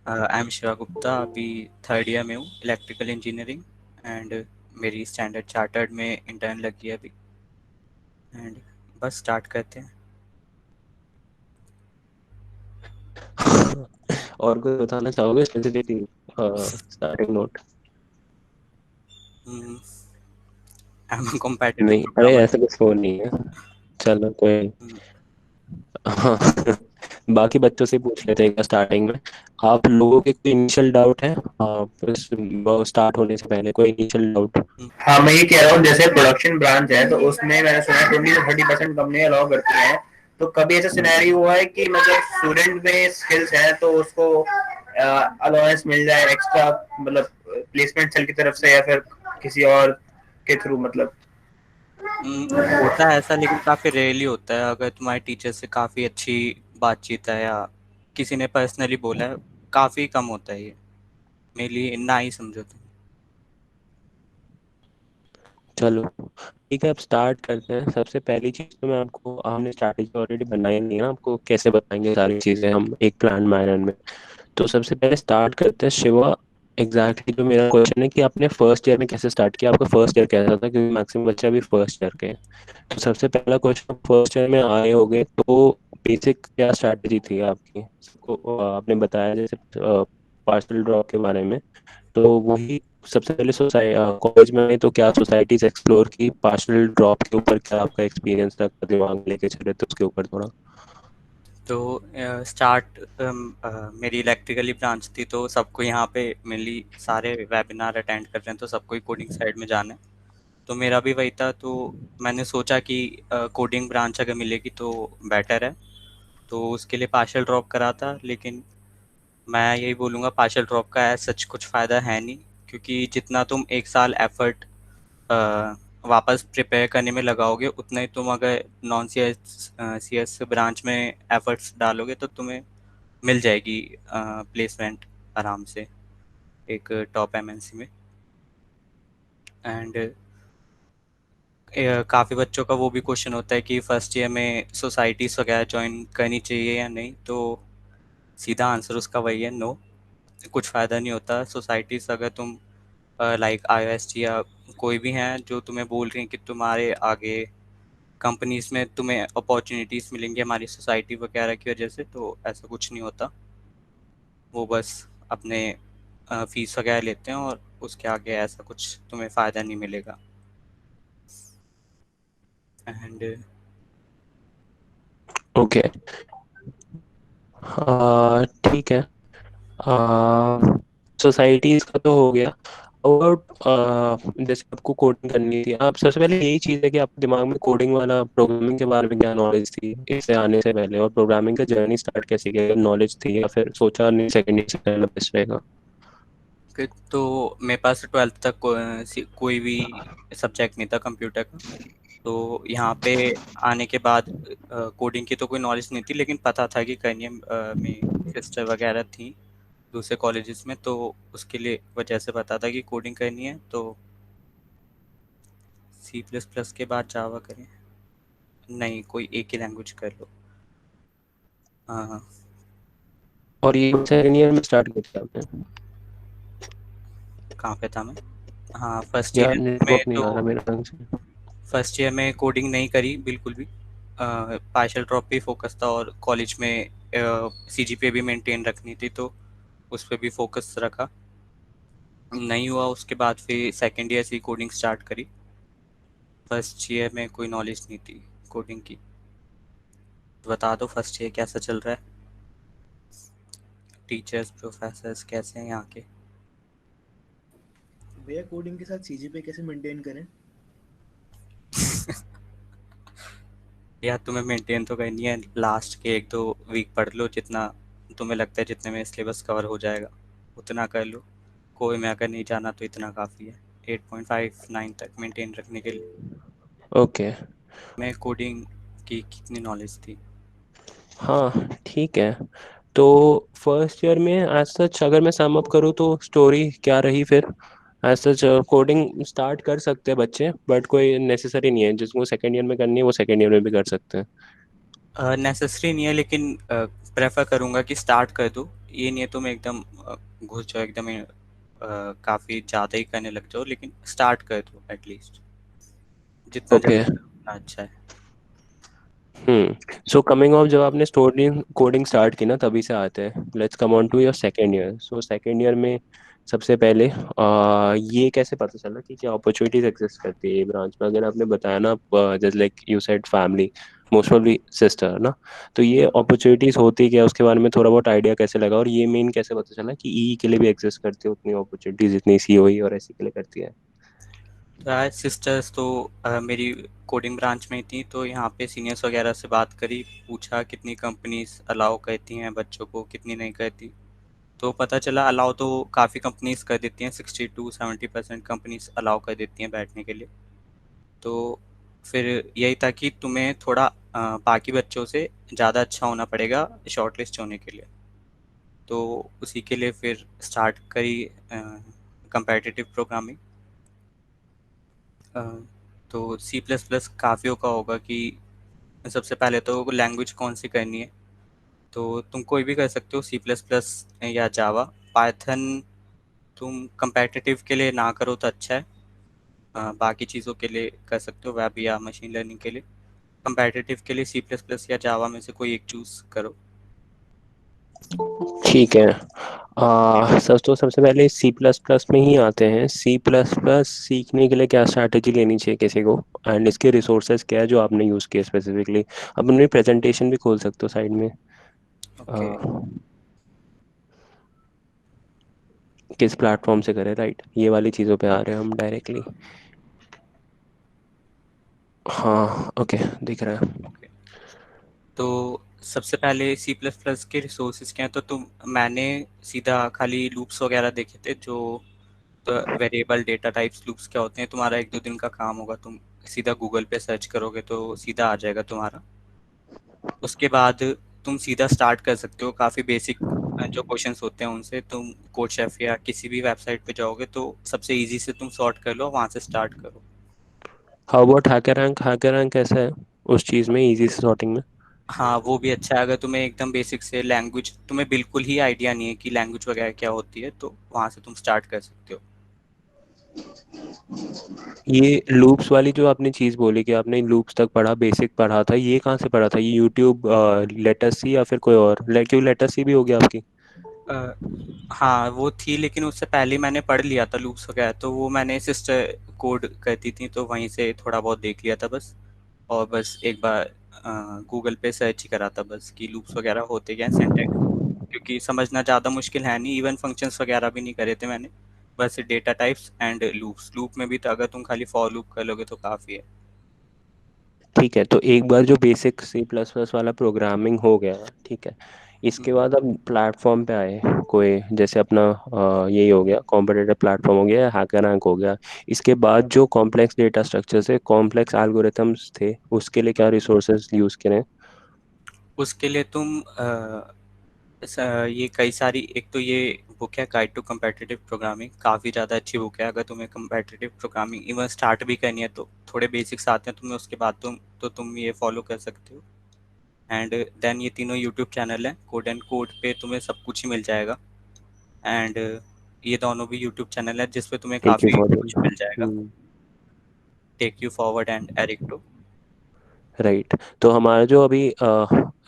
I am Shiva Gupta, अभी third year में हूँ इलेक्ट्रिकल इंजीनियरिंग। एंड मेरी स्टैंडर्ड चार्टर्ड में इंटर्न लगी है अभी। एंड बस स्टार्ट करते हैं। और कुछ बताना चाहोगे specifically starting note? I am competitive नहीं, अरे प्रोग्रामर। ऐसा कुछ फोन नहीं है। चलो कोई। हाँ। बाकी बच्चों से पूछ लेते हैं क्या स्टार्टिंग में। आप लोगों के कोई इनिशियल डाउट है? इस स्टार्ट होने से पहले कोई इनिशियल डाउट? हाँ, मैं ये कह रहा हूँ, जैसे प्रोडक्शन ब्रांच है तो उसमें मैंने सुना है 20 से 30% कंपनी अलाउ करती हैं। तो कभी ऐसा सिनेरियो हुआ है कि मतलब स्टूडेंट में स्किल्स है तो उसको अलाउंस मिल जाए एक्स्ट्रा, मतलब प्लेसमेंट सेल की तरफ से या फिर किसी और के थ्रू, मतलब? होता है ऐसा, लेकिन काफ़ी रेयरली होता है। अगर तुम्हारे टीचर से काफ़ी अच्छी बातचीत है या किसी ने पर्सनली बोला है, काफ़ी कम होता है ये। मेरे लिए ना ही समझो तुम। चलो ठीक है, अब स्टार्ट करते हैं। सबसे पहली चीज तो मैं आपको, हमने स्ट्रैटेजी ऑलरेडी बनाई नहीं है, आपको कैसे बताएंगे सारी चीजें हम एक प्लान मैनर में। तो सबसे पहले स्टार्ट करते हैं शिवा। एग्जैक्टली जो मेरा क्वेश्चन है कि आपने फर्स्ट ईयर में कैसे स्टार्ट किया, आपका फर्स्ट ईयर कैसा था, क्योंकि मैक्सिमम बच्चे अभी फर्स्ट ईयर के हैं। तो सबसे पहला क्वेश्चन, फर्स्ट ईयर में आए होगे तो बेसिक क्या स्ट्रैटेजी थी आपकी? सबको आपने बताया जैसे पार्सल ड्रॉप के बारे में। तो वही सबसे पहले सोसाइ कॉलेज में आए तो क्या सोसाइटीज एक्सप्लोर की, पार्शल ड्रॉप के ऊपर क्या आपका एक्सपीरियंस था, दिमाग लेके चले तो उसके ऊपर थोड़ा। तो स्टार्ट मेरी इलेक्ट्रिकली ब्रांच थी, तो सबको यहाँ पे मेनली सारे वेबिनार अटेंड कर रहे हैं, तो सबको ही कोडिंग साइड में जाना है। तो मेरा भी वही था। तो मैंने सोचा कि कोडिंग ब्रांच अगर मिलेगी तो बेटर है। तो उसके लिए पार्शियल ड्रॉप करा था, लेकिन मैं यही बोलूँगा पार्शियल ड्रॉप का सच कुछ फ़ायदा है नहीं। क्योंकि जितना तुम एक साल एफर्ट वापस प्रिपेयर करने में लगाओगे, उतना ही तुम अगर नॉन सी एस ब्रांच में एफर्ट्स डालोगे तो तुम्हें मिल जाएगी प्लेसमेंट आराम से एक टॉप एमएनसी में। एंड काफ़ी बच्चों का वो भी क्वेश्चन होता है कि फर्स्ट ईयर में सोसाइटीज़ वगैरह ज्वाइन करनी चाहिए या नहीं। तो सीधा आंसर उसका वही है, नो। कुछ फ़ायदा नहीं होता सोसाइटीज़। अगर तुम लाइक आईओएसटी या कोई भी हैं जो तुम्हें बोल रही हैं कि तुम्हारे आगे कंपनीज़ में तुम्हें अपॉर्चुनिटीज़ मिलेंगी हमारी सोसाइटी वगैरह की वजह से, तो ऐसा कुछ नहीं होता। वो बस अपने फ़ीस वगैरह लेते हैं और उसके आगे ऐसा कुछ तुम्हें फ़ायदा नहीं मिलेगा। And okay. हाँ ठीक है। सोसाइटीज का तो हो गया। और जैसे आपको कोडिंग करनी थी, आप सबसे पहले यही चीज़ है कि आपके दिमाग में कोडिंग वाला, प्रोग्रामिंग के बारे में क्या नॉलेज थी इससे आने से पहले, और प्रोग्रामिंग का जर्नी स्टार्ट कैसे किया, नॉलेज थी या फिर सोचा नहीं सेकेंड ईयर से करना बेस्ट रहेगा? तो मेरे पास ट्वेल्थ तक कोई भी सब्जेक्ट नहीं था कंप्यूटर का। तो यहाँ पे आने के बाद कोडिंग की तो कोई नॉलेज नहीं थी, लेकिन पता था कि कर्नियम में सिस्टर वगैरह थी दूसरे कॉलेजेस में, तो उसके लिए वजह से पता था कि कोडिंग करनी है तो सी प्लस प्लस के बाद जावा करें। नहीं, कोई एक ही लैंग्वेज कर लो। हाँ हाँ। और ये सेकेंड ईयर में स्टार्ट किया आपने? कहाँ पे था मैं? हाँ, फर्स्ट यार ईयर में नेटवर्क नहीं तो आ रहा मेरे ढंग से। फर्स्ट ईयर में कोडिंग नहीं करी बिल्कुल भी। पार्शियल ड्रॉप पे फोकस था, और कॉलेज में सी जी पी भी मेंटेन रखनी थी, तो उस पर भी फोकस रखा। नहीं हुआ उसके बाद फिर सेकेंड ईयर से कोडिंग स्टार्ट करी। फर्स्ट ईयर में कोई नॉलेज नहीं थी कोडिंग की। तो बता दो फर्स्ट ईयर कैसा चल रहा है? टीचर्स प्रोफेसर्स कैसे हैं यहाँ के? भैया कोडिंग के साथ सीजीपीए कैसे मेंटेन करें? या तुम्हें मेंटेन तो करनी है, लास्ट के एक दो वीक पढ़ लो, जितना तुम्हें लगता है जितने में सिलेबस कवर हो जाएगा उतना कर लो। कोई में अगर नहीं जाना तो इतना काफ़ी है 8.59 तक मेंटेन रखने के लिए। ओके। मैं कोडिंग की कितनी नॉलेज थी? हाँ ठीक है। तो फर्स्ट ईयर में एज सच अगर मैं सम अप करूँ तो स्टोरी क्या रही फिर? एज सच कोडिंग स्टार्ट कर सकते हैं बच्चे, बट कोई नेसेसरी नहीं है, जिसको सेकेंड ईयर में करनी है वो सेकेंड ईयर में भी कर सकते हैं। नेसेसरी नहीं है, लेकिन प्रेफर करूँगा कि स्टार्ट कर दो। ये नहीं है तुम एकदम घुस जाओ एकदम काफ़ी ज़्यादा ही करने लग जाओ, लेकिन स्टार्ट कर दो एटलीस्ट, जितना ओके। जल्दी करो उतना अच्छा है। सो कमिंग ऑफ, जब आपने कोडिंग कोडिंग स्टार्ट की ना तभी से आते हैं, let's come on to your second year. So second year में सबसे पहले ये कैसे पता चला कि क्या अपॉर्चुनिटीज एग्जिस्ट करती है ये ब्रांच में? अगर आपने बताया ना, just like you said family, most ऑफली sister ना, तो ये अपॉर्चुनिटीज होती क्या, उसके बारे में थोड़ा बहुत आइडिया कैसे लगा? और ये मेन कैसे पता चला कि ई के लिए भी एग्जिस्ट करती है उतनी अपॉर्चुनिटीज जितनी सी ओ ई और ऐसी के लिए करती है? तो यार सिस्टर्स तो मेरी कोडिंग ब्रांच में ही थी, तो यहाँ पे सीनियर्स वगैरह से बात करी, पूछा कितनी कंपनीज अलाउ करती हैं बच्चों को, कितनी नहीं करती। तो पता चला अलाउ तो काफ़ी कंपनीज कर देती हैं, 60 to 70% कंपनीज अलाउ कर देती हैं बैठने के लिए। तो फिर यही था कि तुम्हें थोड़ा बाकी बच्चों से ज़्यादा अच्छा होना पड़ेगा शॉर्ट लिस्ट होने के लिए। तो उसी के लिए फिर स्टार्ट करी कंपेटिटिव प्रोग्रामिंग। तो सी प्लस प्लस काफ़ियों का होगा कि सबसे पहले तो लैंग्वेज कौन सी करनी है, तो तुम कोई भी कर सकते हो, सी प्लस प्लस या जावा। पाइथन तुम कंपेटिटिव के लिए ना करो तो अच्छा है, बाकी चीज़ों के लिए कर सकते हो, वेब या मशीन लर्निंग के लिए। कंपेटिटिव के लिए सी प्लस प्लस या जावा में से कोई एक चूज़ करो। ठीक है। सच तो सबसे पहले सी प्लस प्लस में ही आते हैं। सी प्लस प्लस सीखने के लिए क्या स्ट्रैटेजी लेनी चाहिए किसी को, एंड इसके रिसोर्सेज क्या है जो आपने यूज़ किए स्पेसिफिकली? आप अपनी प्रेजेंटेशन भी खोल सकते हो साइड में। ओके। किस प्लेटफॉर्म से करें, राइट, ये वाली चीज़ों पे आ रहे हैं हम डायरेक्टली। हाँ ओके, दिख रहा है। ओके, तो सबसे पहले सी प्लस प्लस के रिसोर्सेज क्या हैं, तो मैंने सीधा खाली लूप्स वगैरह देखे थे, जो तो वेरिएबल डेटा टाइप्स लूप्स क्या होते हैं। तुम्हारा 1-2 दिन का काम होगा, तुम सीधा गूगल पे सर्च करोगे तो सीधा आ जाएगा तुम्हारा। उसके बाद तुम सीधा स्टार्ट कर सकते हो, काफ़ी बेसिक जो क्वेश्चंस होते हैं उनसे। तुम कोड शेफ या किसी भी वेबसाइट पे जाओगे तो सबसे इजी से तुम सॉर्ट कर लो, वहाँ से स्टार्ट करो। How about hacker rank? Hacker rank कैसा है उस चीज़ में, इजी से सॉर्टिंग में? हाँ, वो भी अच्छा है। अगर तुम्हें एकदम बेसिक से लैंग्वेज, तुम्हें बिल्कुल ही आइडिया नहीं है कि लैंग्वेज वगैरह क्या होती है, तो वहाँ से तुम स्टार्ट कर सकते हो। ये लूप्स वाली जो आपने चीज़ बोली कि आपने लूप्स तक पढ़ा, बेसिक पढ़ा था, ये कहाँ से पढ़ा था? ये यूट्यूब, लेटर सी, या फिर कोई और? क्यों लेटर सी भी हो गया आपकी? अ, हाँ, वो थी, लेकिन उससे पहले मैंने पढ़ लिया था लूप्स वगैरह, तो वो मैंने सिस्टर कोड करती थी तो वहीं से थोड़ा बहुत देख लिया था बस। और बस एक बार गूगल पे सर्च ही करा था बस कि लूप्स वगैरह होते क्या हैं, सिंटैक्स, क्योंकि समझना ज़्यादा मुश्किल है नहीं। इवन फंक्शंस वगैरह भी नहीं करे थे मैंने, बस data types and loops. Loop में भी तो अगर तुम खाली फॉर लूप कर लोगे तो काफ़ी है। ठीक है, तो एक बार जो बेसिक सी प्लस प्लस वाला प्रोग्रामिंग हो गया, ठीक है, इसके बाद अब प्लेटफॉर्म पे आए कोई, जैसे अपना यही हो गया, कॉम्पिटिटिव प्लेटफॉर्म हो गया, हैकर रैंक हो गया। इसके बाद जो कॉम्प्लेक्स डेटा स्ट्रक्चर है, कॉम्प्लेक्स एल्गोरिथम्स थे, उसके लिए क्या रिसोर्सेज यूज़ करें? उसके लिए तुम ये कई सारी, एक तो ये बुक है गाइड टू कम्पेटिटिव प्रोग्रामिंग, काफ़ी ज़्यादा अच्छी बुक है। अगर तुम्हें कम्पेटिटिव प्रोग्रामिंग इवन स्टार्ट भी करनी है तो थोड़े बेसिक्स आते हैं तुम्हें, उसके बाद तुम ये फॉलो कर सकते हो। एंड देन ये तीनों यूट्यूब चैनल हैं, कोड एंड कोड पे तुम्हें सब कुछ ही मिल जाएगा। एंड ये दोनों भी यूट्यूब चैनल है जिस पे तुम्हें थैंक यू काफ़ी फॉर कुछ मिल जाएगा। Take you forward and Eric. Right. तो हमारा जो अभी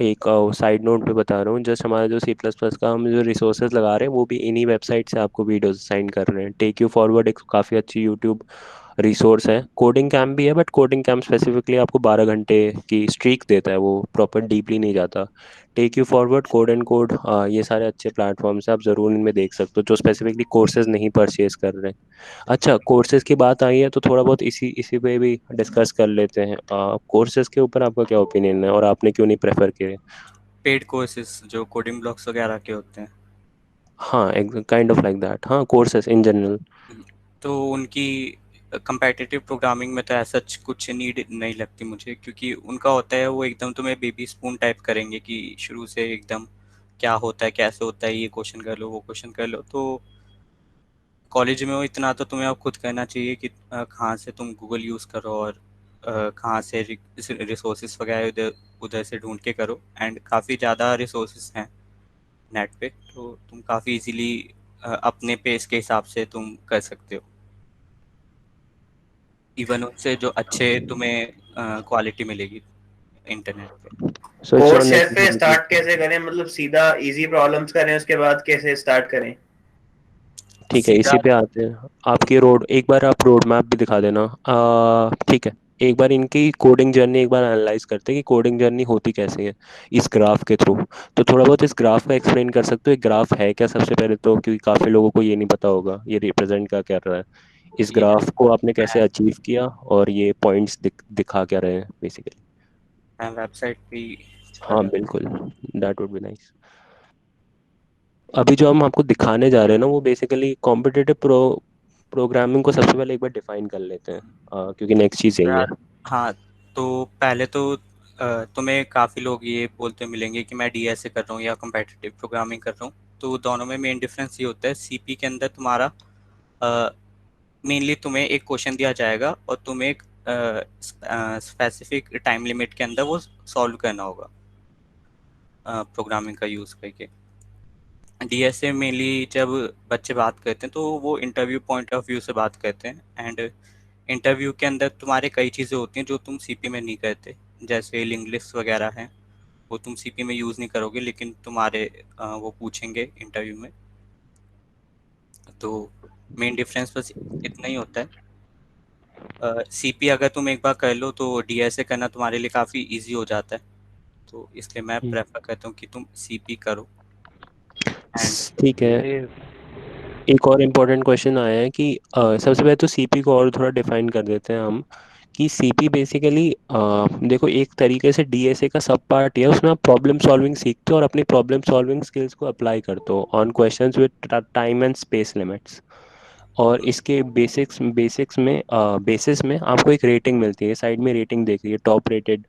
एक साइड नोट पे बता रहा हूँ, जस्ट हमारा जो सी प्लस प्लस का हम जो रिसोर्सेज लगा रहे हैं वो भी इन्हीं वेबसाइट से आपको वीडियोस साइन कर रहे हैं। टेक यू फॉरवर्ड एक काफ़ी अच्छी यूट्यूब रिसोर्स है। कोडिंग कैम्प भी है, बट कोडिंग कैम्प स्पेसिफिकली आपको 12 घंटे की स्ट्रीक देता है, वो प्रॉपर डीपली नहीं जाता। Take you forward, code and code, ये सारे अच्छे प्लेटफॉर्म्स हैं, आप ज़रूर इनमें देख सकते हो जो स्पेसिफिकली कोर्सेज नहीं परचेज कर रहे हैं। अच्छा, कोर्सेज की बात आई है तो थोड़ा बहुत इसी इसी पे भी डिस्कस कर लेते हैं। कोर्सेज के ऊपर आपका क्या ओपिनियन है और आपने क्यों नहीं प्रेफर किए? पेड कोर्सेज जो कोडिंग ब्लॉक्स वगैरह के होते हैं, हाँ, काइंड ऑफ लाइक दैट, हाँ, कोर्सेज इन जनरल। तो उनकी कंपेटिटिव प्रोग्रामिंग में तो ऐसा कुछ नीड नहीं लगती मुझे, क्योंकि उनका होता है वो एकदम तुम्हें बेबी स्पून टाइप करेंगे कि शुरू से एकदम क्या होता है कैसे होता है, ये क्वेश्चन कर लो वो क्वेश्चन कर लो। तो कॉलेज में हो इतना तो तुम्हें अब खुद करना चाहिए कि कहाँ से तुम गूगल यूज़ करो और कहाँ से रिसोर्सेज वगैरह उधर उधर से ढूंढ के करो। एंड काफ़ी ज़्यादा रिसोर्सेज हैं, नेट पे, तो तुम काफ़ी इजीली अपने पेस के हिसाब से तुम कर सकते हो, इवन उससे जो अच्छे तुम्हें क्वालिटी मिलेगी इंटरनेट पे। So it's code not chef पे नेसेसरी। स्टार्ट कैसे करें, मतलब सीधा इजी प्रॉब्लम्स करें उसके बाद कैसे स्टार्ट करें? ठीक है, सीधा इसी पे आते हैं। आपकी रोड, एक बार आप रोड मैप भी दिखा देना। ठीक है, एक बार इनकी कोडिंग जर्नी एक बार एनालाइज करते हैं कि कोडिंग जर्नी होती कैसे है इस ग्राफ के थ्रू। तो थोड़ा बहुत इस ग्राफ का एक्सप्लेन कर सकते हो, एक ग्राफ है क्या सबसे पहले तो, क्योंकि काफ़ी लोगों को ये नहीं पता होगा ये रिप्रेजेंट क्या कर रहा है। इस ये ग्राफ को आपने कैसे मैं अचीव किया और ये पॉइंट्स दिखा क्या रहे हैं बेसिकली। मैं वेबसाइट पे चला हाँ जाता बिल्कुल, दैट वुड बी नाइस। अभी जो हम आपको दिखाने जा रहे हैं ना वो बेसिकली कॉम्पिटिटिव प्रोग्रामिंग को सबसे पहले एक बार डिफाइन कर लेते हैं, क्योंकि नेक्स्ट चीज़ हूँ यही है। यार। हाँ, तो पहले तो तुम्हें काफ़ी लोग ये बोलते मिलेंगे कि मैं डीएसए कर रहा हूँ या कम्पेटिटिव प्रोग्रामिंग कर रहा हूँ। तो दोनों में मेन डिफरेंस ये होता है, सीपी के अंदर तुम्हारा मेनली तुम्हें एक क्वेश्चन दिया जाएगा और तुम्हें एक स्पेसिफिक टाइम लिमिट के अंदर वो सॉल्व करना होगा प्रोग्रामिंग का यूज़ करके। डीएसए मेनली जब बच्चे बात करते हैं तो वो इंटरव्यू पॉइंट ऑफ व्यू से बात करते हैं, एंड इंटरव्यू के अंदर तुम्हारे कई चीज़ें होती हैं जो तुम सीपी में नहीं करते, जैसे लिंक लिस्ट वगैरह हैं, वो तुम सीपी में यूज़ नहीं करोगे, लेकिन तुम्हारे वो पूछेंगे इंटरव्यू में। तो मेन डिफरेंस बस इतना ही होता है। सीपी अगर तुम एक बार कर लो तो डीएसए करना तुम्हारे लिए काफ़ी इजी हो जाता है, तो इसलिए मैं प्रेफर करता हूँ कि तुम सीपी करो। एंड ठीक है, एक और इम्पोर्टेंट क्वेश्चन आया है कि सबसे पहले तो सीपी को और थोड़ा डिफाइन कर देते हैं हम कि सीपी बेसिकली, देखो एक तरीके से डीएसए का सब पार्ट है, उसमें आप प्रॉब्लम सॉल्विंग सीखते हो और अपनी प्रॉब्लम सॉल्विंग स्किल्स को अप्लाई करते हो on questions with time and space limits. और इसके बेसिक्स में बेसिस में आपको एक रेटिंग मिलती है, साइड में रेटिंग देख रही है टॉप रेटेड।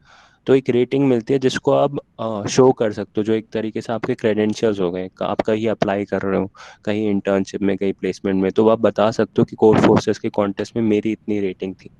तो एक रेटिंग मिलती है जिसको आप शो कर सकते हो, जो एक तरीके से आपके क्रेडेंशियल्स हो गए, आप कहीं अप्लाई कर रहे हो, कहीं इंटर्नशिप में, कहीं प्लेसमेंट में, तो आप बता सकते हो कि कोड फोर्सेस के कॉन्टेस्ट में मेरी इतनी रेटिंग थी।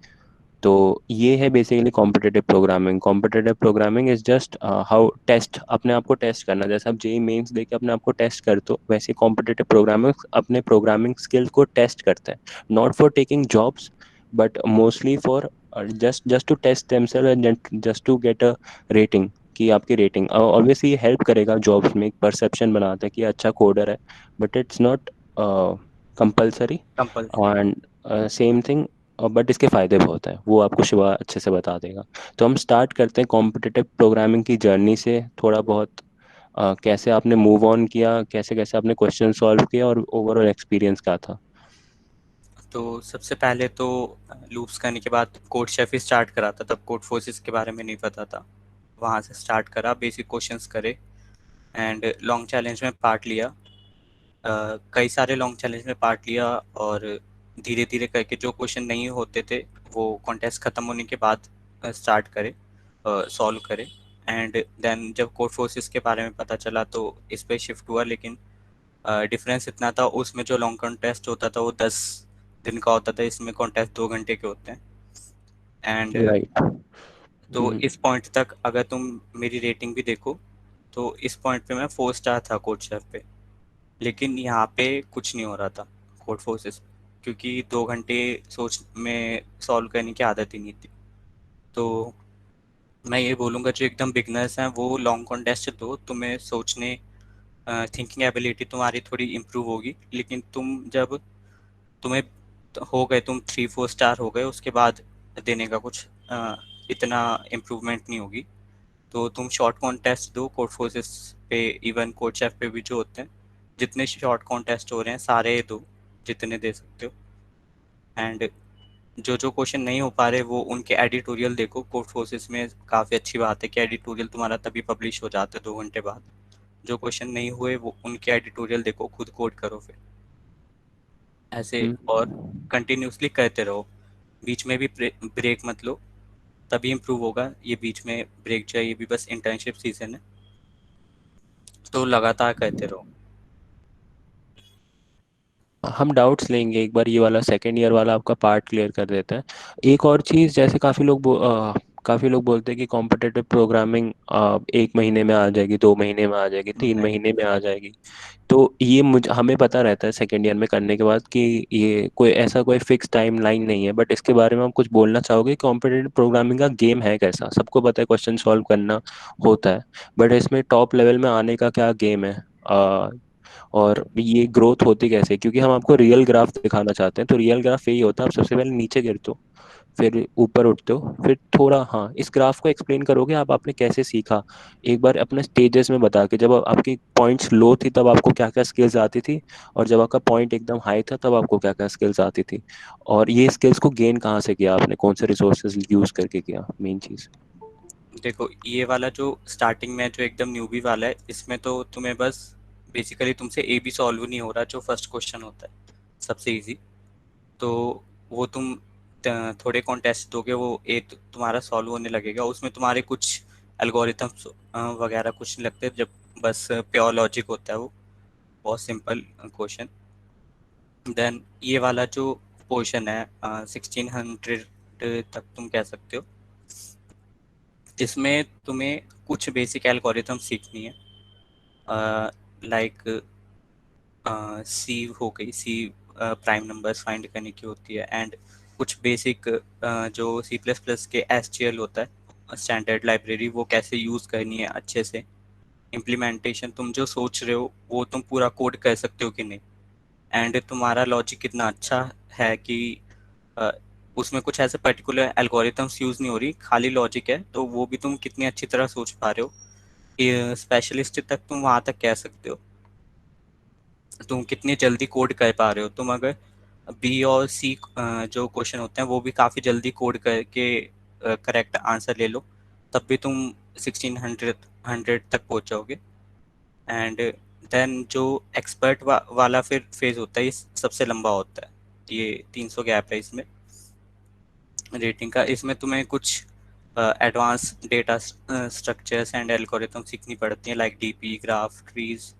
तो ये है basically competitive programming. Competitive programming is just how test, अपने आप को टेस्ट करना, जैसे आप जेई मेंस दे के अपने आप को टेस्ट करते हो, वैसे कॉम्पिटिटिव प्रोग्रामिंग अपने प्रोग्रामिंग स्किल्स को टेस्ट करते हैं, not for taking jobs but mostly for just to test themselves and just to get a rating, कि आपकी रेटिंग ऑब्वियसली ये हेल्प करेगा जॉब्स में, एक परसेप्शन बनाता है कि अच्छा कोडर है, but it's not compulsory. Compulsory. And same thing, but इसके फ़ायदे बहुत हैं, वो आपको शिवा अच्छे से बता देगा। तो हम स्टार्ट करते हैं कॉम्पिटिटिव प्रोग्रामिंग की जर्नी से, थोड़ा बहुत कैसे आपने मूव ऑन किया, कैसे कैसे आपने क्वेश्चन सॉल्व किया और ओवरऑल एक्सपीरियंस क्या था। तो सबसे पहले तो लूप्स करने के बाद कोड शेफ ही स्टार्ट करा था, तब कोड फोर्सेस के बारे में नहीं पता था। वहाँ से स्टार्ट करा, बेसिक क्वेश्चंस करे, एंड लॉन्ग चैलेंज में पार्ट लिया। कई सारे लॉन्ग चैलेंज में पार्ट लिया, और धीरे धीरे करके जो क्वेश्चन नहीं होते थे वो कॉन्टेस्ट ख़त्म होने के बाद स्टार्ट करे, सॉल्व करे। एंड देन जब कोड फोर्सेस के बारे में पता चला तो इस पे शिफ्ट हुआ, लेकिन डिफरेंस इतना था, उसमें जो लॉन्ग कॉन्टेस्ट होता था वो 10 दिन का होता था, इसमें कॉन्टेस्ट 2 घंटे के होते हैं। And right. तो इस पॉइंट तक अगर तुम मेरी रेटिंग भी देखो तो इस पॉइंट पे मैं 4 स्टार था कोड शेफ पे, लेकिन यहाँ पे कुछ नहीं हो रहा था कोड फोर्सेस, क्योंकि 2 घंटे सोच में सॉल्व करने की आदत ही नहीं थी। तो मैं ये बोलूँगा जो एकदम बिगनर्स हैं वो लॉन्ग कॉन्टेस्ट दो, तुम्हें सोचने थिंकिंग एबिलिटी तुम्हारी थोड़ी इम्प्रूव होगी, लेकिन तुम जब तुम्हें हो गए, तुम 3-4 स्टार हो गए, उसके बाद देने का कुछ इतना इम्प्रूवमेंट नहीं होगी। तो तुम शॉर्ट कॉन्टेस्ट दो कोड फोर्सेस पे, इवन कोड शेफ पे भी जो होते हैं, जितने शॉर्ट कॉन्टेस्ट हो रहे हैं सारे दो, जितने दे सकते हो। एंड जो जो क्वेश्चन नहीं हो पा रहे वो उनके एडिटोरियल देखो, कोड फोर्सेस में काफ़ी अच्छी बात है कि एडिटोरियल तुम्हारा तभी पब्लिश हो जाता है 2 घंटे बाद। जो क्वेश्चन नहीं हुए वो उनके एडिटोरियल देखो, खुद कोड करो फिर ऐसे, और कंटिन्यूसली करते रहो, बीच में भी ब्रेक मत लो, तभी इम्प्रूव होगा। ये बीच में ब्रेक जो है ये भी बस इंटर्नशिप सीजन है, तो लगातार करते रहो। हम डाउट्स लेंगे एक बार, ये वाला सेकेंड ईयर वाला आपका पार्ट क्लियर कर देते हैं। एक और चीज़, जैसे काफ़ी लोग काफ़ी लोग बोलते हैं कि कॉम्पिटिटिव प्रोग्रामिंग 1 महीने में आ जाएगी, 2 महीने में आ जाएगी, 3 महीने में आ जाएगी। तो ये मुझे हमें पता रहता है सेकेंड ईयर में करने के बाद कि ये कोई ऐसा कोई फिक्स टाइम लाइन नहीं है, बट इसके बारे में आप कुछ बोलना चाहोगे? कॉम्पिटिटिव प्रोग्रामिंग का गेम है कैसा? सबको पता है क्वेश्चन सॉल्व करना होता है, बट इसमें टॉप लेवल में आने का क्या गेम है? और ये ग्रोथ होती कैसे? क्योंकि हम आपको रियल ग्राफ दिखाना चाहते हैं। तो रियल ग्राफ यही होता है, आप सबसे पहले नीचे गिरते हो, फिर ऊपर उठते हो, फिर थोड़ा, हाँ, इस ग्राफ को एक्सप्लेन करोगे आप, आपने कैसे सीखा एक बार अपने स्टेजेस में बता के। जब आपकी पॉइंट्स लो थी तब आपको क्या क्या स्किल्स आती थी, और जब आपका पॉइंट एकदम हाई था तब आपको क्या क्या स्किल्स आती थी, और ये स्किल्स को गेन कहाँ से किया आपने, कौन से रिसोर्सेज यूज करके किया, मेन चीज। देखो, ये वाला जो स्टार्टिंग में जो एकदम न्यूबी वाला है, इसमें तो तुम्हें बस बेसिकली तुमसे ए बी सॉल्व नहीं हो रहा, जो फर्स्ट क्वेश्चन होता है सबसे इजी। तो वो तुम थोड़े कॉन्टेस्ट दोगे, वो ए तुम्हारा सॉल्व होने लगेगा। उसमें तुम्हारे कुछ एल्गोरिथम्स वगैरह कुछ नहीं लगते, जब बस प्योर लॉजिक होता है वो, बहुत सिंपल क्वेश्चन। देन ये वाला जो पोर्शन है 1600 तक तुम कह सकते हो, इसमें तुम्हें कुछ बेसिक एल्गोरिथम सीखनी है। लाइक सी हो गई, सी प्राइम नंबर्स फाइंड करने की होती है, एंड कुछ बेसिक जो सी प्लस प्लस के एस जी एल होता है स्टैंडर्ड लाइब्रेरी, वो कैसे यूज़ करनी है अच्छे से। इम्प्लीमेंटेशन तुम जो सोच रहे हो वो तुम पूरा कोड कर सकते हो कि नहीं, एंड तुम्हारा लॉजिक कितना अच्छा है कि अ, उसमें कुछ ऐसे पर्टिकुलर एल्गोरिथम्स यूज़ नहीं हो रही, खाली लॉजिक है, तो वो भी तुम कितनी अच्छी तरह सोच पा रहे हो कि स्पेशलिस्ट तक तुम वहाँ तक कह सकते हो। तुम कितनी जल्दी कोड कर पा रहे हो। तुम अगर बी और सी जो क्वेश्चन होते हैं वो भी काफ़ी जल्दी कोड करके करेक्ट आंसर ले लो, तब भी तुम 1600 तक पहुंच जाओगे। एंड देन जो एक्सपर्ट वाला फिर फेज होता है, ये सबसे लंबा होता है, ये 300 गैप है इसमें रेटिंग का। इसमें तुम्हें कुछ advance data structures and algorithm सीखनी पड़ती हैं, लाइक डीपी, ग्राफ, ट्रीज।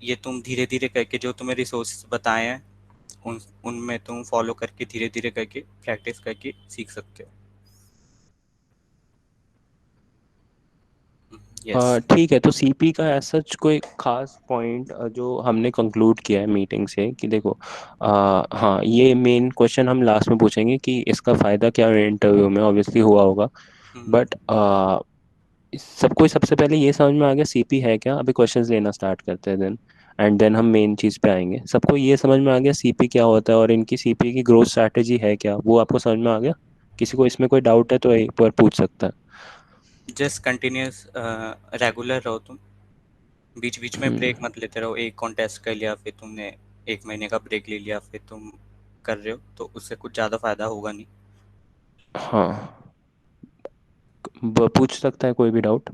ये तुम धीरे धीरे करके जो तुम्हें रिसोर्सेज बताए हैं उन उनमें तुम फॉलो करके धीरे धीरे करके प्रैक्टिस करके सीख सकते हो। यस। ठीक है, तो सीपी का ऐसा कोई खास पॉइंट जो हमने कंक्लूड किया है मीटिंग से कि देखो, हाँ, ये मेन क्वेश्चन हम लास्ट में पूछेंगे कि इसका फ़ायदा क्या है, इंटरव्यू में ऑब्वियसली हुआ होगा, बट सबको सबसे पहले ये समझ में आ गया सीपी है क्या? अभी क्वेश्चंस लेना स्टार्ट करते हैं, देन एंड देन हम मेन चीज़ पे आएंगे। सबको ये समझ में आ गया सीपी क्या होता है और इनकी सीपी की ग्रोथ स्ट्रैटेजी है क्या, वो आपको समझ में आ गया? किसी को इसमें कोई डाउट है तो एक बार पूछ सकता है। जस्ट कंटिन्यूस रेगुलर रहो तुम, बीच बीच में ब्रेक हम्म। मत लेते रहो। एक कॉन्टेस्ट कर लिया फिर तुमने 1 महीने का ब्रेक ले लिया, फिर तुम कर रहे हो तो उससे कुछ ज़्यादा फायदा होगा नहीं। हाँ, पूछ सकता है कोई भी डाउट।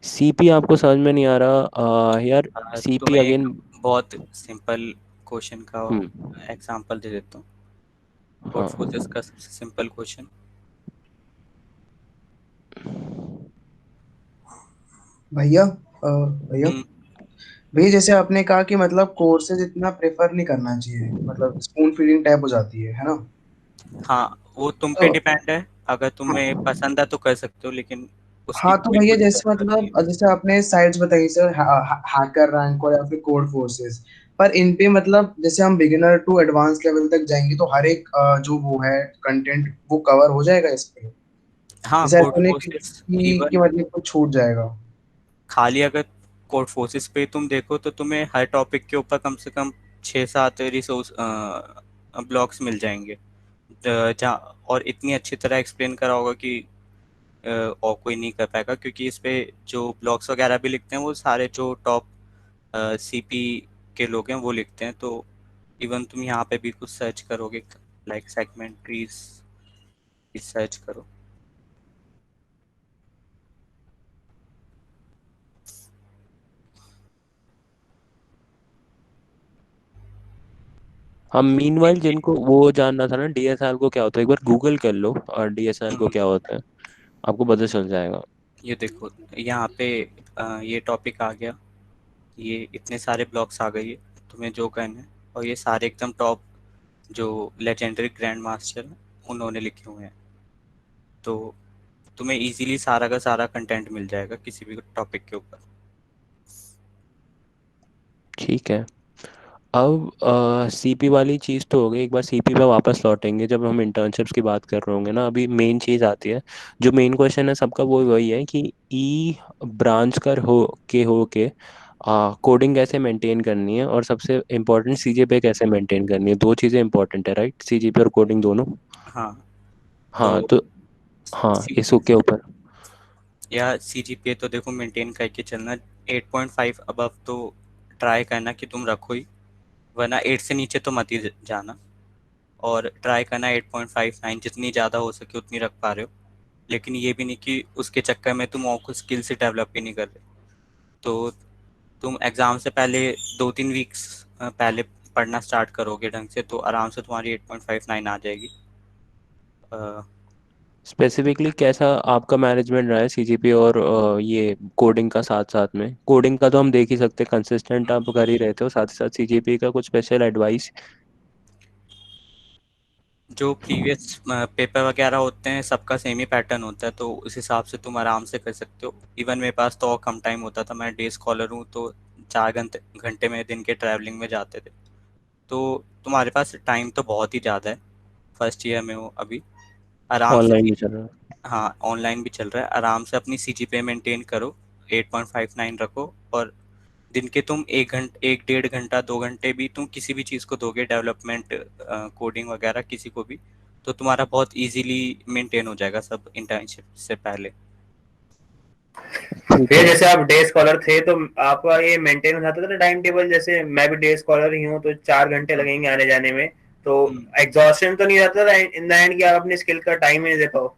सीपी आपको समझ में नहीं आ रहा यार? सीपी तुम्हें एक अगेन। बहुत सिंपल क्वेश्चन का हम्म। एग्जांपल दे देता हूँ। हाँ। पोर्टफोलियोज का सबसे सिंपल क्वेश्चन। भैया भैया हम्म। भैया जैसे आपने कहा कि मतलब कोर्सेज इतना प्रेफर नहीं करना चाहिए, मतलब स्पून फीडिंग टाइप हो जाती है ना? हाँ, वो तुम तो पे डिपेंड है। अगर तुम्हें पसंद है तो कर सकते हो, लेकिन उसकी हाँ, तो कोई भैया बुरी जैसे जरूरत नहीं मतलब है। जैसे आपने साइट्स बताई सर, हैकर रैंक और या फिर कोड फोर्सेस, पर इन पे मतलब जैसे हम बिगिनर टू एडवांस लेवल तक जाएंगे तो हर एक जो वो है कंटेंट वो कवर हो जाएगा इस पे? हाँ, जैसे कोड ऐसा नहीं फोर्सेस कि इवन मतलब कुछ छूट जाएगा? खाली अगर कोड फोर्सेस पे तुम देखो तो तुम्हें हर टॉपिक के ऊपर कम से कम 6-7 रिसोर्स ब्लॉग्स मिल जाएंगे, जहाँ और इतनी अच्छी तरह एक्सप्लेन करा होगा कि और कोई नहीं कर पाएगा, क्योंकि इस पे जो ब्लॉग्स वगैरह भी लिखते हैं वो सारे जो टॉप सीपी के लोग हैं वो लिखते हैं। तो इवन तुम यहाँ पे भी कुछ सर्च करोगे, लाइक सेगमेंट्रीज सर्च करो। हम मीनवाइल जिनको वो जानना था ना डीएसएल को क्या होता है, एक बार गूगल कर लो और डीएसएल को हम्म, क्या होता है, आपको पता चल जाएगा। ये देखो, यहाँ पे ये टॉपिक आ गया, ये इतने सारे ब्लॉक्स आ गए, तुम्हें जो करना है, और ये सारे एकदम टॉप जो लेजेंडरी ग्रैंड मास्टर हैं उन्होंने लिखे हुए हैं, तो तुम्हें इजीली सारा का सारा कंटेंट मिल जाएगा किसी भी टॉपिक के ऊपर। ठीक है। अब सीपी वाली चीज़ तो हो गई, एक बार सीपी पे वापस लौटेंगे जब हम इंटर्नशिप्स की बात कर रहे होंगे ना। अभी मेन चीज़ आती है, जो मेन क्वेश्चन है सबका वो वही है कि ई ब्रांच कर हो के कोडिंग कैसे मेंटेन करनी है, और सबसे इम्पोर्टेंट सीजीपीए कैसे मेंटेन करनी है। दो चीज़ें इंपॉर्टेंट है, राइट? सीजीपीए और कोडिंग दोनों। हाँ, हाँ तो तो हाँ, सी इस के ऊपर या सीजीपीए तो देखो मेंटेन करके चलना, 8.5 अबव तो ट्राई करना कि तुम रखो ही, वरना 8 से नीचे तो मत ही जाना। और ट्राई करना 8.59, जितनी ज़्यादा हो सके उतनी रख पा रहे हो, लेकिन ये भी नहीं कि उसके चक्कर में तुम और कुछ स्किल से डेवलप ही नहीं कर रहे। तो तुम एग्ज़ाम से पहले 2-3 वीक्स पहले पढ़ना स्टार्ट करोगे ढंग से, तो आराम से तुम्हारी 8.59 आ जाएगी। स्पेसिफिकली कैसा आपका मैनेजमेंट रहा है सीजीपी और ये कोडिंग का? साथ साथ में कोडिंग का तो हम देख ही सकते हैं, कंसिस्टेंट आप कर ही रहते हो, साथ ही साथ सीजीपी का कुछ स्पेशल एडवाइस? जो प्रीवियस पेपर वगैरह होते हैं सबका सेम ही पैटर्न होता है, तो उस हिसाब से तुम आराम से कर सकते हो। इवन मेरे पास तो और कम टाइम होता था, मैं डे स्कॉलर हूँ, तो 4 घंटे घंटे मेरे दिन के ट्रैवलिंग में जाते थे। तो तुम्हारे पास टाइम तो बहुत ही ज़्यादा है, फर्स्ट ईयर में हो अभी, आराम से ऑनलाइन भी चल रहा है। हाँ, ऑनलाइन भी चल रहा है, आराम से अपनी सीजीपीए मेंटेन करो, 8.59 रखो। और दिन के तुम 1 डेढ़ घंटा 2 घंटे भी तुम किसी भी चीज़ को दोगे, डेवलपमेंट, कोडिंग वगैरह किसी को भी, तो तुम्हारा बहुत इजीली मेंटेन हो जाएगा सब इंटर्नशिप से पहले। ठीक फिर है। जैसे आप डे स्कॉलर थे तो आपका ये मेंटेन हो जाता था ना टाइम टेबल? जैसे मैं भी डे स्कॉलर ही हूँ, तो 4 घंटे हम्म, लगेंगे आने जाने में, तो हम्म। एग्जॉस्शन तो नहीं रहता था इन द एंड कि आप अपनी स्किल का टाइम नहीं दे पाओ?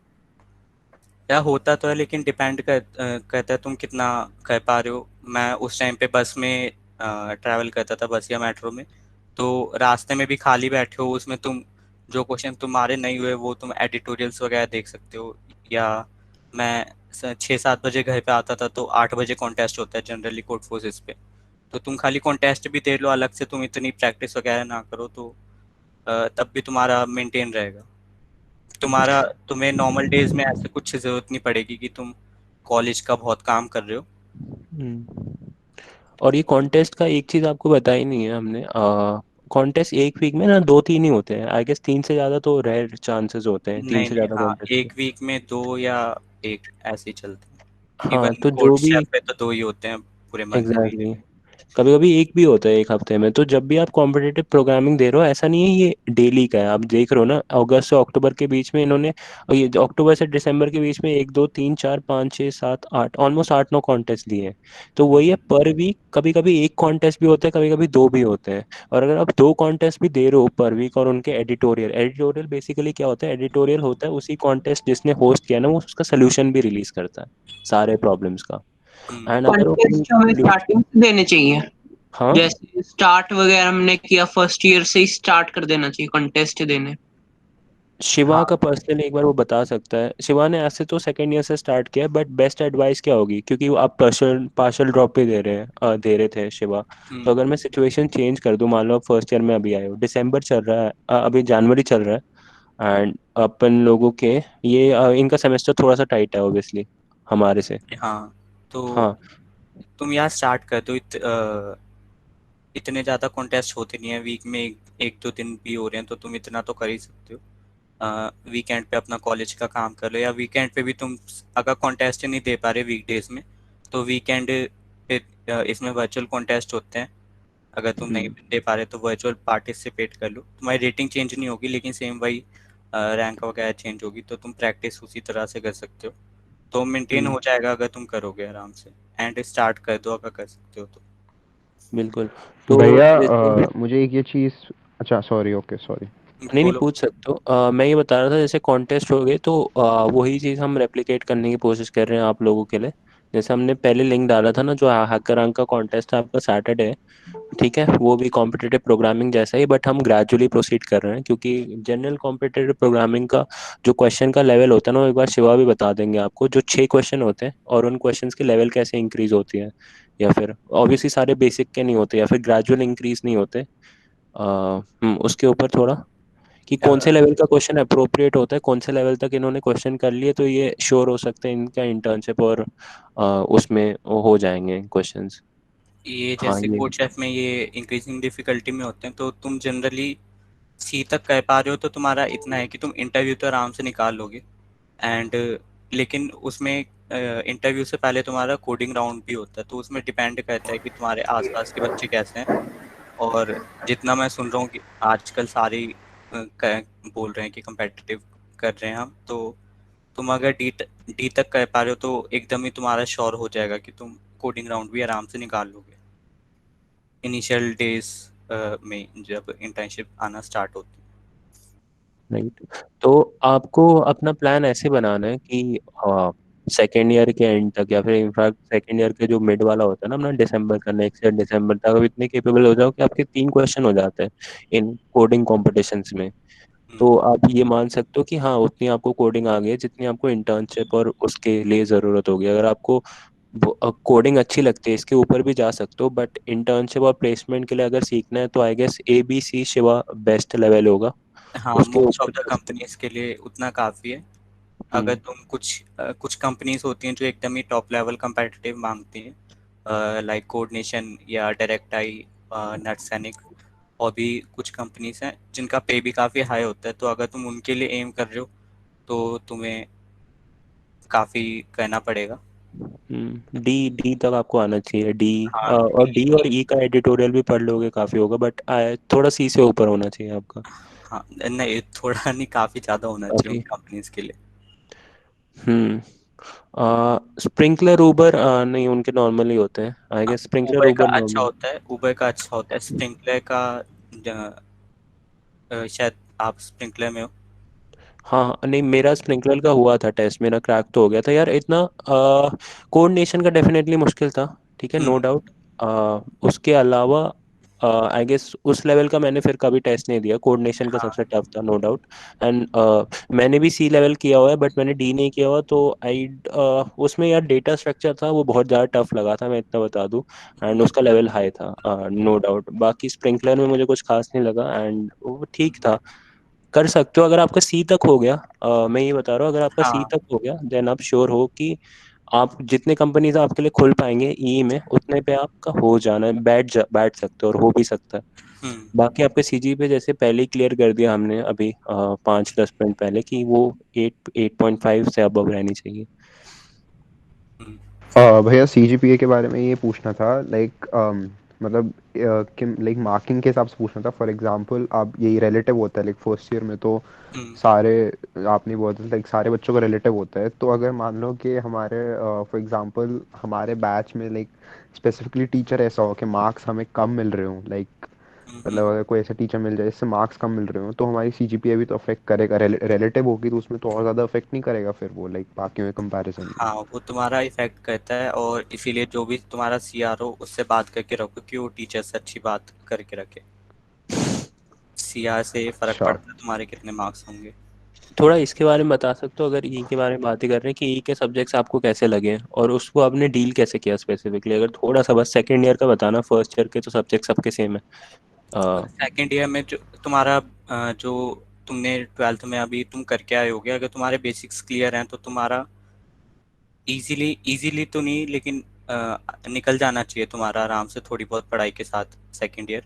या होता तो है, लेकिन डिपेंड करता है तुम कितना कर पा रहे हो। मैं उस टाइम पे बस में ट्रैवल करता था, बस या मेट्रो में, तो रास्ते में भी खाली बैठे हो, उसमें तुम जो क्वेश्चन तुम्हारे नहीं हुए वो तुम एडिटोरियल्स वगैरह देख सकते हो। या मैं 6-7 बजे घर पे आता था, तो 8 बजे कॉन्टेस्ट होता है जनरली कोड फोर्सेस पे, तो तुम खाली कॉन्टेस्ट भी दे लो अलग से, तुम इतनी प्रैक्टिस वगैरह ना करो तो तब भी तुम्हारा मेंटेन रहेगा। तुम्हें नॉर्मल डेज में ऐसे कुछ ज़रूरत नहीं पड़ेगी कि तुम कॉलेज का बहुत काम कर रहे हो। और ये कॉन्टेस्ट का एक चीज आपको बताई नहीं है हमने, कॉन्टेस्ट एक वीक में ना दो तीन ही होते हैं आई गेस, तीन से ज्यादा तो रेयर चांसेस होते हैं तीन नहीं से नहीं, ज्यादा हाँ, कॉन्टेस्ट के। एक वीक में 2 या 1 ऐसे ही चलते हैं। हाँ इवन तो कोड जो भी, शेफ पे तो 2 ही होते हैं पूरे महीने एग्जैक्टली में। कभी कभी एक भी होता है एक हफ्ते में। तो जब भी आप कॉम्पिटिटिव प्रोग्रामिंग दे रहे हो, ऐसा नहीं है ये डेली का है। आप देख रहे हो ना, अगस्त से अक्टूबर के बीच में इन्होंने, और ये जो अक्टूबर से दिसंबर के बीच में 1 2 3 4 5 6 7 8 ऑलमोस्ट 8 9 कॉन्टेस्ट दिए हैं। तो वही है, पर वीक कभी कभी एक कॉन्टेस्ट भी होता है, कभी कभी दो भी होते हैं। और अगर आप दो कॉन्टेस्ट भी दे रहे हो पर वीक, और उनके एडिटोरियल, एडिटोरियल बेसिकली क्या होता है? एडिटोरियल होता है उसी कॉन्टेस्ट जिसने होस्ट किया ना, वो उसका सोल्यूशन भी रिलीज करता है सारे प्रॉब्लम्स का। हम्म। एंड अगर वो अपनी कॉन्टेस्ट हमें solution- स्टार्टिंग से देने चाहिए, हाँ, जैसे स्टार्ट वगैरह हमने किया फर्स्ट ईयर से ही स्टार्ट कर देना चाहिए कॉन्टेस्ट देने। शिवा हाँ। का पर्सनल एक बार वो बता सकता है। शिवा ने ऐसे तो सेकंड ईयर से स्टार्ट किया, बट बेस्ट एडवाइस क्या होगी? क्योंकि वो आप पार्शल पार्शल ड्रॉप पे दे रहे हैं, दे रहे थे शिवा। तो हम्म। अगर मैं सिचुएशन चेंज कर दूं, मान लो आप फर्स्ट ईयर में अभी आए हो, दिसंबर चल रहा है, अभी जनवरी चल रहा है, एंड अपन लोगों के ये इनका सेमेस्टर थोड़ा सा टाइट है ऑब्वियसली हमारे से। हाँ, तो हाँ। तुम यहाँ स्टार्ट कर दो। इतने ज़्यादा कॉन्टेस्ट होते नहीं है वीक में, 1-2 दिन भी हो रहे हैं, तो तुम इतना तो कर ही सकते हो। वीकेंड पे अपना कॉलेज का काम कर लो, या वीकेंड पे भी तुम अगर कॉन्टेस्ट नहीं दे पा रहे वीकडेज में, तो वीकेंड पे इसमें वर्चुअल कॉन्टेस्ट होते हैं। अगर तुम नहीं हम्म। दे पा रहे तो वर्चुअल पार्टिसिपेट कर लो, तुम्हारी रेटिंग चेंज नहीं होगी, लेकिन सेम वही रैंक वगैरह चेंज होगी, तो तुम प्रैक्टिस उसी तरह से कर सकते हो। तो मेंटेन हम्म, हो जाएगा अगर तुम करोगे आराम से, एंड स्टार्ट कर दो अगर कर सकते हो तो। बिल्कुल। तो भैया जैसे, मुझे एक ये चीज़, अच्छा सॉरी, ओके सॉरी। नहीं नहीं बोलो। पूछ सकते हो। मैं ये बता रहा था, जैसे कॉन्टेस्ट हो गए तो वही चीज़ हम रेप्लिकेट करने की कोशिश कर रहे हैं आप लोगों के लिए। जैसे हमने पहले लिंक डाला था ना, जो हैकर रैंक का कॉन्टेस्ट है आपका सैटरडे, ठीक है? वो भी कॉम्पिटिटिव प्रोग्रामिंग जैसा ही, बट हम ग्रेजुअली प्रोसीड कर रहे हैं, क्योंकि जनरल कॉम्पिटिटिव प्रोग्रामिंग का जो क्वेश्चन का लेवल होता है ना, वो एक बार शिवा भी बता देंगे आपको। जो 6 क्वेश्चन होते हैं, और उन क्वेश्चंस की लेवल कैसे इंक्रीज होती है, या फिर ऑब्वियसली सारे बेसिक के नहीं होते, या फिर ग्रेजुअल इंक्रीज नहीं होते, उसके ऊपर थोड़ा कि कौन से लेवल का क्वेश्चन अप्रोप्रिएट होता है, कौन से लेवल तक इन्होंने क्वेश्चन कर लिए तो ये श्योर हो सकते हैं इनका इंटर्नशिप और उसमें हो जाएंगे क्वेश्चंस। ये हाँ जैसे ये कोड शेफ में ये इंक्रीजिंग डिफिकल्टी में होते हैं, तो तुम जनरली सी तक कह पा रहे हो तो तुम्हारा इतना है कि तुम इंटरव्यू तो आराम से निकाल लोगे। एंड लेकिन उसमें इंटरव्यू से पहले तुम्हारा कोडिंग राउंड भी होता है, तो उसमें डिपेंड करता है कि तुम्हारे आसपास के बच्चे कैसे हैं। और जितना मैं सुन रहा हूँ कि आजकल सारे बोल रहे हैं कि कंपेटिटिव कर रहे हैं हम, तो तुम अगर डी तक कर पा रहे हो तो एकदम ही तुम्हारा श्योर हो जाएगा कि तुम कोडिंग राउंड भी आराम से निकाल लोगे इनिशियल डेज में जब इंटर्नशिप आना स्टार्ट होती है। राइट। तो आपको अपना प्लान ऐसे बनाना है कि सेकेंड ईयर के एंड तक या फिर इनफैक्ट सेकेंड ईयर के जो मिड वाला होता है ना अपना दिसंबर का, नेक्स्ट ईयर दिसंबर तक आप इतने केपेबल हो जाओ कि आपके 3 क्वेश्चन हो जाते हैं इन कोडिंग कॉम्पिटिशंस में। तो आप ये मान सकते हो कि हाँ उतनी आपको कोडिंग आ गई है जितनी आपको इंटर्नशिप और उसके लिए ज़रूरत होगी। अगर आपको कोडिंग अच्छी लगती है इसके ऊपर भी जा सकते हो, बट इंटर्नशिप और प्लेसमेंट के लिए अगर सीखना है तो I guess ABC Shiva best level होगा। हाँ, उसके मोस्ट ऑफ ऊपर द जा सकते कंपनीज के लिए उतना काफ़ी है। अगर हम्म तुम कुछ कंपनीज होती हैं जो एकदम ही टॉप लेवल कंपेटिटिव मांगती हैं, लाइक कोडनेशन या डायरेक्ट आई, नटसैनिक, और भी कुछ कंपनीज हैं जिनका पे भी काफ़ी हाई होता है। तो अगर तुम उनके लिए एम कर रहे हो तो तुम्हें काफ़ी करना पड़ेगा। डी डी तक आपको आना चाहिए। डी हाँ, और डी और ई का एडिटोरियल भी पढ़ लोगे काफ़ी होगा, बट थोड़ा सी से ऊपर होना चाहिए आपका। हाँ, नहीं थोड़ा नहीं, काफ़ी ज़्यादा होना चाहिए काफ़ी। उन कंपनीज के लिए। हम्म स्प्रिंकलर ऊबर नहीं, उनके नॉर्मल ही होते हैं आई गेस। स्प्रिंकलर उबर का ऊबर अच्छा नॉर्मल। होता है, उबर का अच्छा होता है। स्प्रिंकलर का शायद आप स्प्रिंकलर में हो। हाँ नहीं, मेरा स्प्रिंकलर का हुआ था टेस्ट, मेरा क्रैक तो हो गया था यार। इतना कोऑर्डिनेशन का डेफिनेटली मुश्किल था, ठीक है, नो हम्म। डाउट। उसके अलावा आई गेस उस लेवल का मैंने फिर कभी टेस्ट नहीं दिया। कोऑर्डिनेशन का सबसे हाँ। टफ था नो डाउट। एंड मैंने भी सी लेवल किया हुआ है बट मैंने डी नहीं किया हुआ, तो आई उसमें यार डेटा स्ट्रक्चर था वो बहुत ज़्यादा टफ लगा था, मैं इतना बता दूं। एंड उसका लेवल हाई था नो डाउट। बाकी स्प्रिंकलर में मुझे कुछ खास नहीं लगा एंड वो ठीक था, कर सकते हो। अगर आपका सी तक हो गया, मैं ये बता रहा हूँ, अगर आपका सी हाँ। तक हो गया देन आप श्योर हो कि आप जितने कंपनीज आपके लिए खुल पाएंगे ई में उतने पे आपका हो जाना है, बैठ सकते हो और हो भी सकता है। हम्म। बाकी आपके सीजी पे जैसे पहले ही क्लियर कर दिया हमने अभी 5-10 मिनट पहले कि वो 8.5 से अबव रहनी चाहिए। हम्म। भैया सीजीपीए के बारे में ये पूछना था लाइक मतलब कि लाइक मार्किंग के हिसाब से पूछना था। फॉर एग्जांपल आप यही रिलेटिव होता है लाइक फर्स्ट ईयर में तो हम्म। सारे आपने बोला लाइक सारे बच्चों का रिलेटिव होता है। तो अगर मान लो कि हमारे फॉर एग्जांपल हमारे बैच में लाइक स्पेसिफिकली टीचर ऐसा हो कि मार्क्स हमें कम मिल रहे हो लाइक हम्म। मतलब अगर कोई ऐसा टीचर मिल जाए जिससे मार्क्स कम मिल रहे हो तो हमारी सीजीपीए भी तो अफेक्ट करेगा। रिलेटिव होगी तो उसमें तो और ज़्यादा अफेक्ट नहीं करेगा फिर वो लाइक बाकियों के कंपैरिजन में। हाँ, वो तुम्हारा इफेक्ट करता है, और इसीलिए जो भी तुम्हारा सीआर हो उससे बात करके रखो कि वो टीचर से अच्छी बात करके रखे। सीआर से फर्क अच्छा। पड़ता है तुम्हारे कितने मार्क्स होंगे। थोड़ा इसके बारे में बता सकते हो, अगर ई के बारे में बात ही कर रहे हैं, कि ई के सब्जेक्ट्स आपको कैसे लगे और उसको आपने डील कैसे किया स्पेसिफिकली? अगर थोड़ा सा बस सेकंड ईयर का बताना, फर्स्ट ईयर के तो सब्जेक्ट सबके सेम है। सेकेंड ईयर में जो तुम्हारा जो तुमने ट्वेल्थ में अभी तुम करके आए होगे, अगर तुम्हारे बेसिक्स क्लियर हैं तो तुम्हारा इजीली इजीली तो नहीं, लेकिन निकल जाना चाहिए तुम्हारा आराम से थोड़ी बहुत पढ़ाई के साथ सेकेंड ईयर।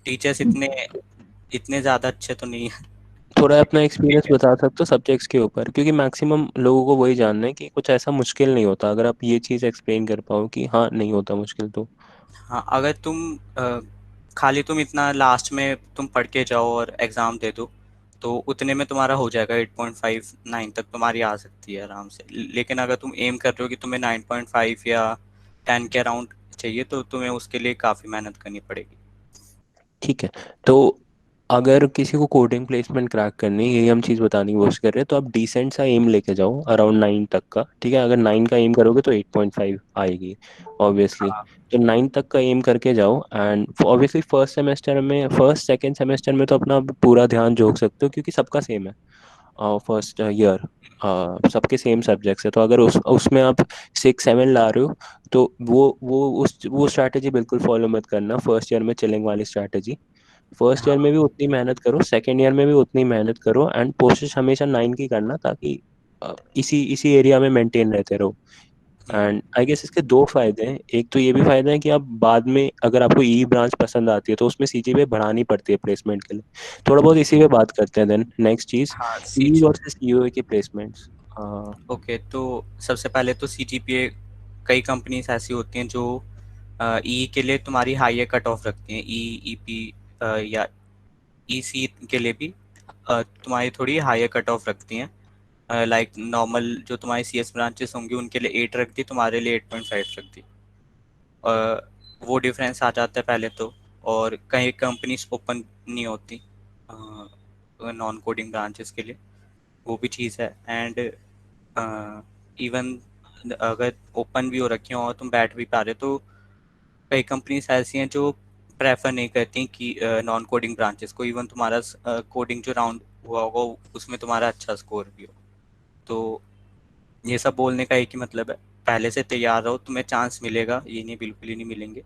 टीचर्स इतने इतने ज़्यादा अच्छे तो नहीं है। थोड़ा अपना एक्सपीरियंस बता सकते हो सब्जेक्ट्स के ऊपर, क्योंकि मैक्सिमम लोगों को वही जानना है कि कुछ ऐसा मुश्किल नहीं होता। अगर आप ये चीज़ एक्सप्लेन कर पाओ कि हाँ नहीं होता मुश्किल तो। हाँ, अगर खाली तुम इतना लास्ट में तुम पढ़ के जाओ और एग्ज़ाम दे दो तो उतने में तुम्हारा हो जाएगा। 8.5 9 तक तुम्हारी आ सकती है आराम से। लेकिन अगर तुम एम कर रहे हो कि तुम्हें 9.5 या 10 के अराउंड चाहिए तो तुम्हें उसके लिए काफ़ी मेहनत करनी पड़ेगी। ठीक है। तो अगर किसी को कोडिंग प्लेसमेंट क्रैक करनी है, यही हम चीज़ बताने की कोशिश कर रहे हैं, तो आप डिसेंट सा एम लेके जाओ अराउंड 9 तक का, ठीक है। अगर 9 का एम करोगे तो 8.5 आएगी ऑब्वियसली। हाँ। तो 9 तक का एम करके जाओ and obviously first second semester में तो अपना पूरा ध्यान झोंक सकते हो क्योंकि सबका सेम है। फर्स्ट ईयर सबके सेम सब्जेक्ट्स है, तो अगर उसमें आप 6-7 ला रहे हो तो वो स्ट्रैटेजी बिल्कुल फॉलो मत करना फर्स्ट ईयर में, चिलिंग वाली स्ट्रैटेजी। फर्स्ट ईयर हाँ में भी उतनी मेहनत करो, सेकेंड ईयर में भी उतनी मेहनत करो, एंड कोशिश हमेशा 9 की करना, ताकि इसी इसी एरिया में मेंटेन रहते रहो। एंड आई गेस इसके दो फायदे हैं। एक तो ये भी फायदा है कि आप बाद में अगर आपको ई ब्रांच पसंद आती है तो उसमें सीजीपीए बढ़ानी पड़ती है प्लेसमेंट के लिए। थोड़ा बहुत इसी पे बात करते हैं। देन नेक्स्ट चीज, हाँ ई सीजी वर्सेस ईओए की प्लेसमेंट्स। ओके, तो सबसे पहले तो सीजीपीए कई कंपनीज ऐसी होती हैं जो ई के लिए तुम्हारी हाई कट ऑफ रखती हैं, ई ईपी या ईसी के लिए भी तुम्हारी थोड़ी हाई कट ऑफ रखती हैं। लाइक नॉर्मल जो तुम्हारी सीएस ब्रांचेस होंगी उनके लिए 8 रख दी, तुम्हारे लिए 8.5 रख दी। वो डिफरेंस आ जाता है पहले तो। और कई कंपनीज ओपन नहीं होती नॉन कोडिंग ब्रांचेस के लिए, वो भी चीज़ है। एंड इवन अगर ओपन भी हो रखी हो और तुम बैठ भी पा रहे हो, तो कई कंपनीज ऐसी हैं जो प्रेफर नहीं करती कि नॉन कोडिंग ब्रांचेस को, इवन तुम्हारा कोडिंग जो राउंड हुआ होगा उसमें तुम्हारा अच्छा स्कोर भी हो। तो ये सब बोलने का एक ही मतलब है, पहले से तैयार रहो, तुम्हें चांस मिलेगा, ये नहीं बिल्कुल ही नहीं मिलेंगे,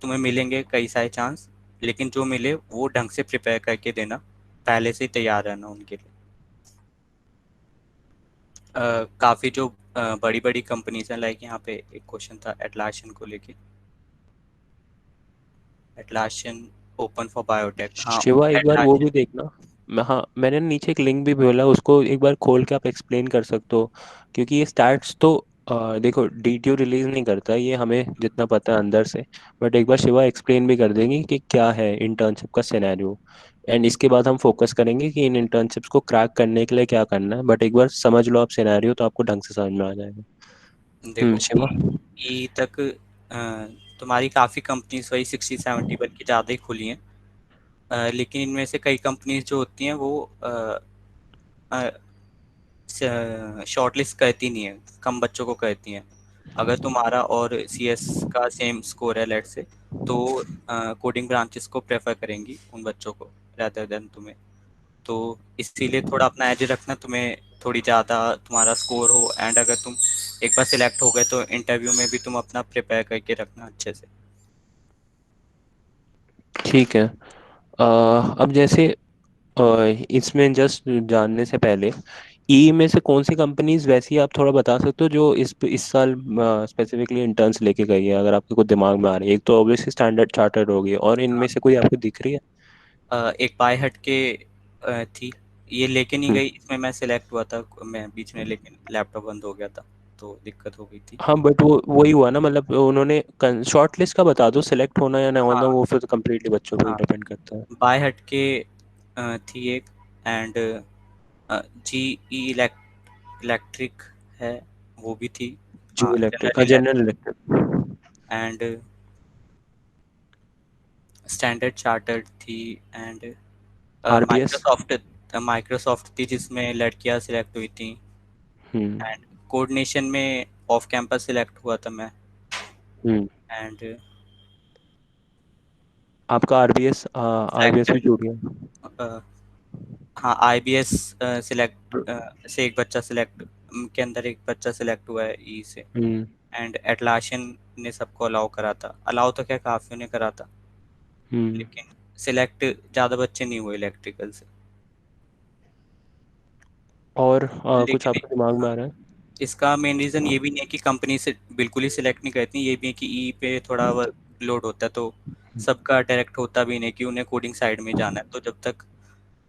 तुम्हें मिलेंगे कई सारे चांस, लेकिन जो मिले वो ढंग से प्रिपेयर करके देना, पहले से ही तैयार रहना उनके लिए। काफ़ी जो बड़ी बड़ी कंपनीज हैं, लाइक यहाँ पे एक क्वेश्चन था एटलासियन को लेके, एटलासियन ओपन फॉर बायोटेक। हाँ शिवा एक बार वो भी एटलासियन देखना। हाँ, मैंने नीचे एक लिंक भी बोला, उसको एक बार खोल के आप एक्सप्लेन कर सकते हो, क्योंकि ये स्टैट्स तो देखो डीटीयू रिलीज नहीं करता, ये हमें जितना पता है अंदर से। बट एक बार शिवा एक्सप्लेन भी कर देंगे कि क्या है इंटर्नशिप का सिनेरियो, एंड इसके बाद हम फोकस करेंगे कि इन इंटर्नशिप्स को क्रैक करने के लिए क्या करना है। बट एक बार समझ लो आप सिनेरियो, तो आपको ढंग से समझ में आ जाएगा। देखो शिवा। ई तक तुम्हारी काफ़ी कंपनीज वही 60-70 बल्कि ज़्यादा ही खुली हैं। लेकिन इनमें से कई कंपनीज जो होती हैं वो शॉर्टलिस्ट करती नहीं है, कम बच्चों को करती हैं। अगर तुम्हारा और सीएस का सेम स्कोर है लेट से, तो कोडिंग ब्रांचेस को प्रेफर करेंगी उन बच्चों को rather देन तुम्हें। तो इसीलिए थोड़ा अपना एज रखना, तुम्हें थोड़ी ज़्यादा तुम्हारा स्कोर हो, एंड अगर तुम एक बार सिलेक्ट हो गए तो इंटरव्यू में भी तुम अपना प्रिपेयर करके रखना अच्छे से। ठीक है। अब जैसे इसमें जस्ट जानने से पहले, ई में से कौन सी कंपनीज वैसी आप थोड़ा बता सकते हो जो इस साल स्पेसिफिकली इंटर्न्स लेके गई है, अगर आपके कुछ दिमाग में आ रही है? एक तो ऑब्वियसली स्टैंडर्ड चार्टर्ड होगी, और इनमें से कोई आपको दिख रही है? एक बाय हट के थी, ये लेके नहीं हम्म। गई, इसमें मैं सिलेक्ट हुआ था मैं बीच में, लेकिन लैपटॉप बंद हो गया था तो दिक्कत हो गई थी। हाँ, बट वो वही हुआ ना, मतलब उन्होंने शॉर्ट लिस्ट का बता दो, सिलेक्ट होना या ना होना हाँ वो फिर कम्प्लीटली बच्चों पे हाँ, डिपेंड करता है। बाय हट के थी एक, एंड जी ई इलेक्ट्रिक है, वो भी थी। जी हाँ electric, general general electric, electric. And standard chartered थी, एंड आरबीएस। माइक्रोसॉफ्ट माइक्रोसॉफ्ट थी जिसमें लड़कियां सिलेक्ट हुई थी। हम्म। एंड कोऑर्डिनेशन में ऑफ कैंपस सिलेक्ट हुआ था मैं। हम्म। एंड आपका आरबीएस, आरबीएस भी छूट गया। हाँ आईबीएस सिलेक्ट से एक बच्चा सिलेक्ट के अंदर एक बच्चा सिलेक्ट हुआ है ई से। हम्म। एंड एटलाशियन ने सबको अलाउ करा था, अलाउ तो क्या काफ़ी ने करा था, हम्म। लेकिन सिलेक्ट ज़्यादा बच्चे नहीं हुए इलेक्ट्रिकल से। और कुछ लेकिन आपके दिमाग में आ रहा है? इसका मेन रीज़न ये भी नहीं है कि कंपनी से बिल्कुल ही सिलेक्ट नहीं करती, ये भी है कि ई पे थोड़ा वर्कलोड होता है, तो सबका डायरेक्ट होता भी नहीं कि उन्हें कोडिंग साइड में जाना है। तो जब तक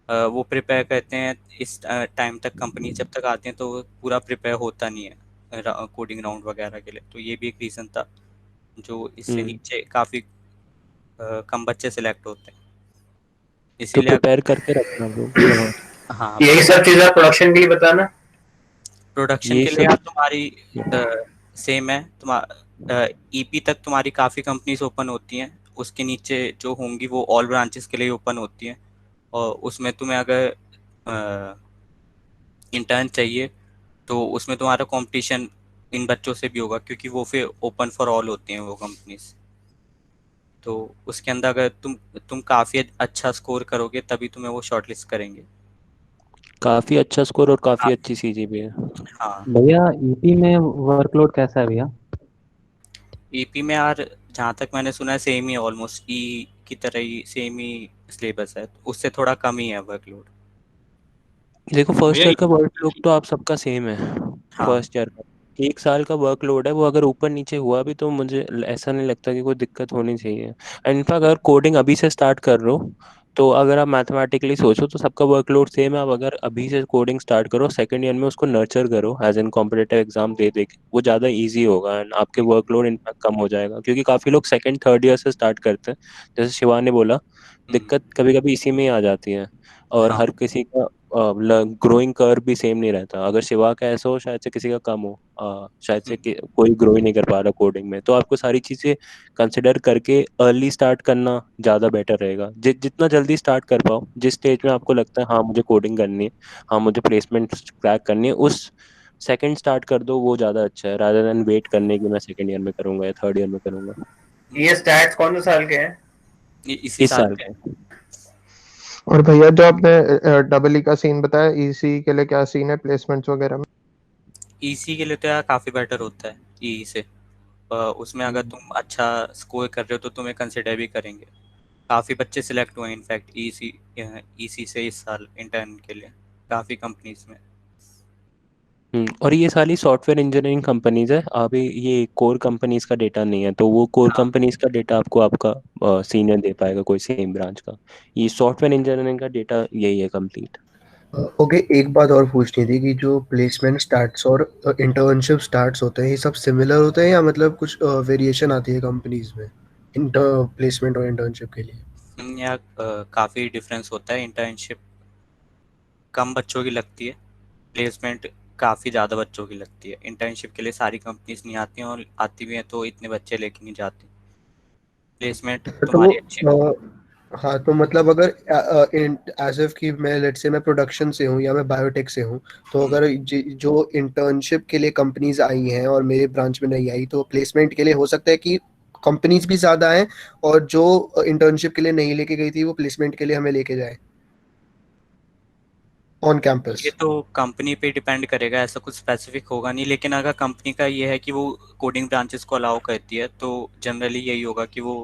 वो प्रिपेयर करते हैं, इस टाइम तक कंपनी जब तक आती हैं तो वो पूरा प्रिपेयर होता नहीं है कोडिंग राउंड वगैरह के लिए। तो ये भी एक रीज़न था, जो इससे हम्म। नीचे काफ़ी कम बच्चे सिलेक्ट होते हैं, तो इसीलिए प्रिपेयर करके रखना ब्रो, ये बात। हाँ यही सब चीजें प्रोडक्शन के लिए बताना। प्रोडक्शन ये के लिए सब। यार तुम्हारी सेम है, तुम्हारा ईपी तक तुम्हारी काफ़ी कंपनीज ओपन होती हैं, उसके नीचे जो होंगी वो ऑल ब्रांचेस के लिए ओपन होती हैं। और उसमें तुम्हें अगर इंटर्न चाहिए तो उसमें तुम्हारा कंपटीशन इन बच्चों से भी होगा, क्योंकि वो फिर ओपन फॉर ऑल होती हैं वो कंपनीज। तो उसके अंदर अगर तुम काफ़ी अच्छा स्कोर करोगे तभी तुम्हें वो शॉर्टलिस्ट करेंगे। काफी अच्छा स्कोर और काफी हाँ अच्छी सीजीपीए है। हाँ। भैया ईपी में वर्कलोड कैसा है भैया? ईपी में यार जहाँ तक मैंने सुना है सेम ही ऑलमोस्ट ई की तरह ही सेम ही सिलेबस है, उससे थोड़ा कम ही है वर्कलोड। देखो फर्स्ट भैया ईयर का वर्कलोड तो आप सबका सेम है। हाँ। फर्स्ट ईयर का 1 साल का वर्कलोड है, वो अगर ऊपर नीचे हुआ भी तो मुझे ऐसा नहीं लगता कि कोई दिक्कत होनी चाहिए। इनफैक्ट अगर कोडिंग अभी से स्टार्ट कर रहे हो तो अगर आप मैथमेटिकली सोचो तो सबका वर्कलोड सेम है। आप अगर अभी से कोडिंग स्टार्ट करो, सेकंड ईयर में उसको नर्चर करो एज एन कॉम्पिटिटिव एग्जाम दे के, वो ज़्यादा इजी होगा एंड आपके वर्कलोड इनफैक्ट कम हो जाएगा। क्योंकि काफ़ी लोग सेकंड थर्ड ईयर से स्टार्ट करते हैं, जैसे शिवा ने बोला, दिक्कत कभी कभी इसी में ही आ जाती है। और हाँ। हर किसी का ग्रोइंग कर्व भी सेम नहीं रहता। अगर शिवा का ऐसा हो, शायद से किसी का कम हो, शायद से कोई ग्रो ही नहीं कर पा रहा कोडिंग में। तो आपको सारी चीज़ें कंसिडर करके अर्ली स्टार्ट करना ज़्यादा बेटर रहेगा। जितना जल्दी स्टार्ट कर पाओ, जिस स्टेज में आपको लगता है हाँ मुझे कोडिंग करनी है, हाँ मुझे प्लेसमेंट क्रैक करनी है, उस सेकंड स्टार्ट कर दो, वो ज़्यादा अच्छा है रादर देन वेट करने की मैं सेकंड ईयर में करूंगा या थर्ड ईयर में करूंगा। ये स्टैट्स कौन से साल के हैं? इसी इस साल साल के। का। और भैया जो आपने डबल ई का सीन बताया, ईसी के लिए क्या सीन है प्लेसमेंट्स वगैरह में? ईसी के लिए तो यार काफ़ी बेटर होता है ई से। उसमें अगर तुम अच्छा स्कोर कर रहे हो तो तुम्हें कंसिडर भी करेंगे। काफ़ी बच्चे सिलेक्ट हुए इनफैक्ट ईसी से इस साल इंटर्न के लिए काफ़ी कंपनीज में। और ये सारी सॉफ्टवेयर इंजीनियरिंग कंपनीज है अभी, ये कोर कंपनीज का डेटा नहीं है। तो वो कोर हाँ। कंपनीज का डेटा आपको आपका सीनियर दे पाएगा कोई सेम ब्रांच का। ये सॉफ्टवेयर इंजीनियरिंग का डेटा यही है कंप्लीट। ओके, एक बात और पूछनी थी कि जो प्लेसमेंट स्टार्ट्स और इंटर्नशिप स्टार्ट्स होते हैं, ये सब सिमिलर होते हैं या मतलब कुछ वेरिएशन आती है कंपनीज में इंटर प्लेसमेंट और इंटर्नशिप के लिए? यहाँ काफ़ी डिफरेंस होता है। इंटर्नशिप कम बच्चों की लगती है, प्लेसमेंट काफ़ी ज़्यादा बच्चों की लगती है। इंटर्नशिप के लिए सारी कंपनीज नहीं आती हैं, और आती भी हैं तो इतने बच्चे लेके नहीं जाती। प्लेसमेंट तो वो तुम्हारी अच्छी होगी। हाँ, तो मतलब अगर एज इफ कि मैं लेट्स से मैं प्रोडक्शन से हूँ या मैं बायोटेक से हूँ, तो हम्म, अगर जो इंटर्नशिप के लिए कंपनीज आई हैं और मेरे ब्रांच में नहीं आई, तो प्लेसमेंट के लिए हो सकता है कि कंपनीज भी ज़्यादा हैं और जो इंटर्नशिप के लिए नहीं लेके गई थी वो प्लेसमेंट के लिए हमें लेके जाए ऑन कैंपस। ये तो कंपनी पे डिपेंड करेगा, ऐसा कुछ स्पेसिफिक होगा नहीं। लेकिन अगर कंपनी का ये है कि वो कोडिंग ब्रांचेस को अलाउ करती है तो जनरली यही होगा कि वो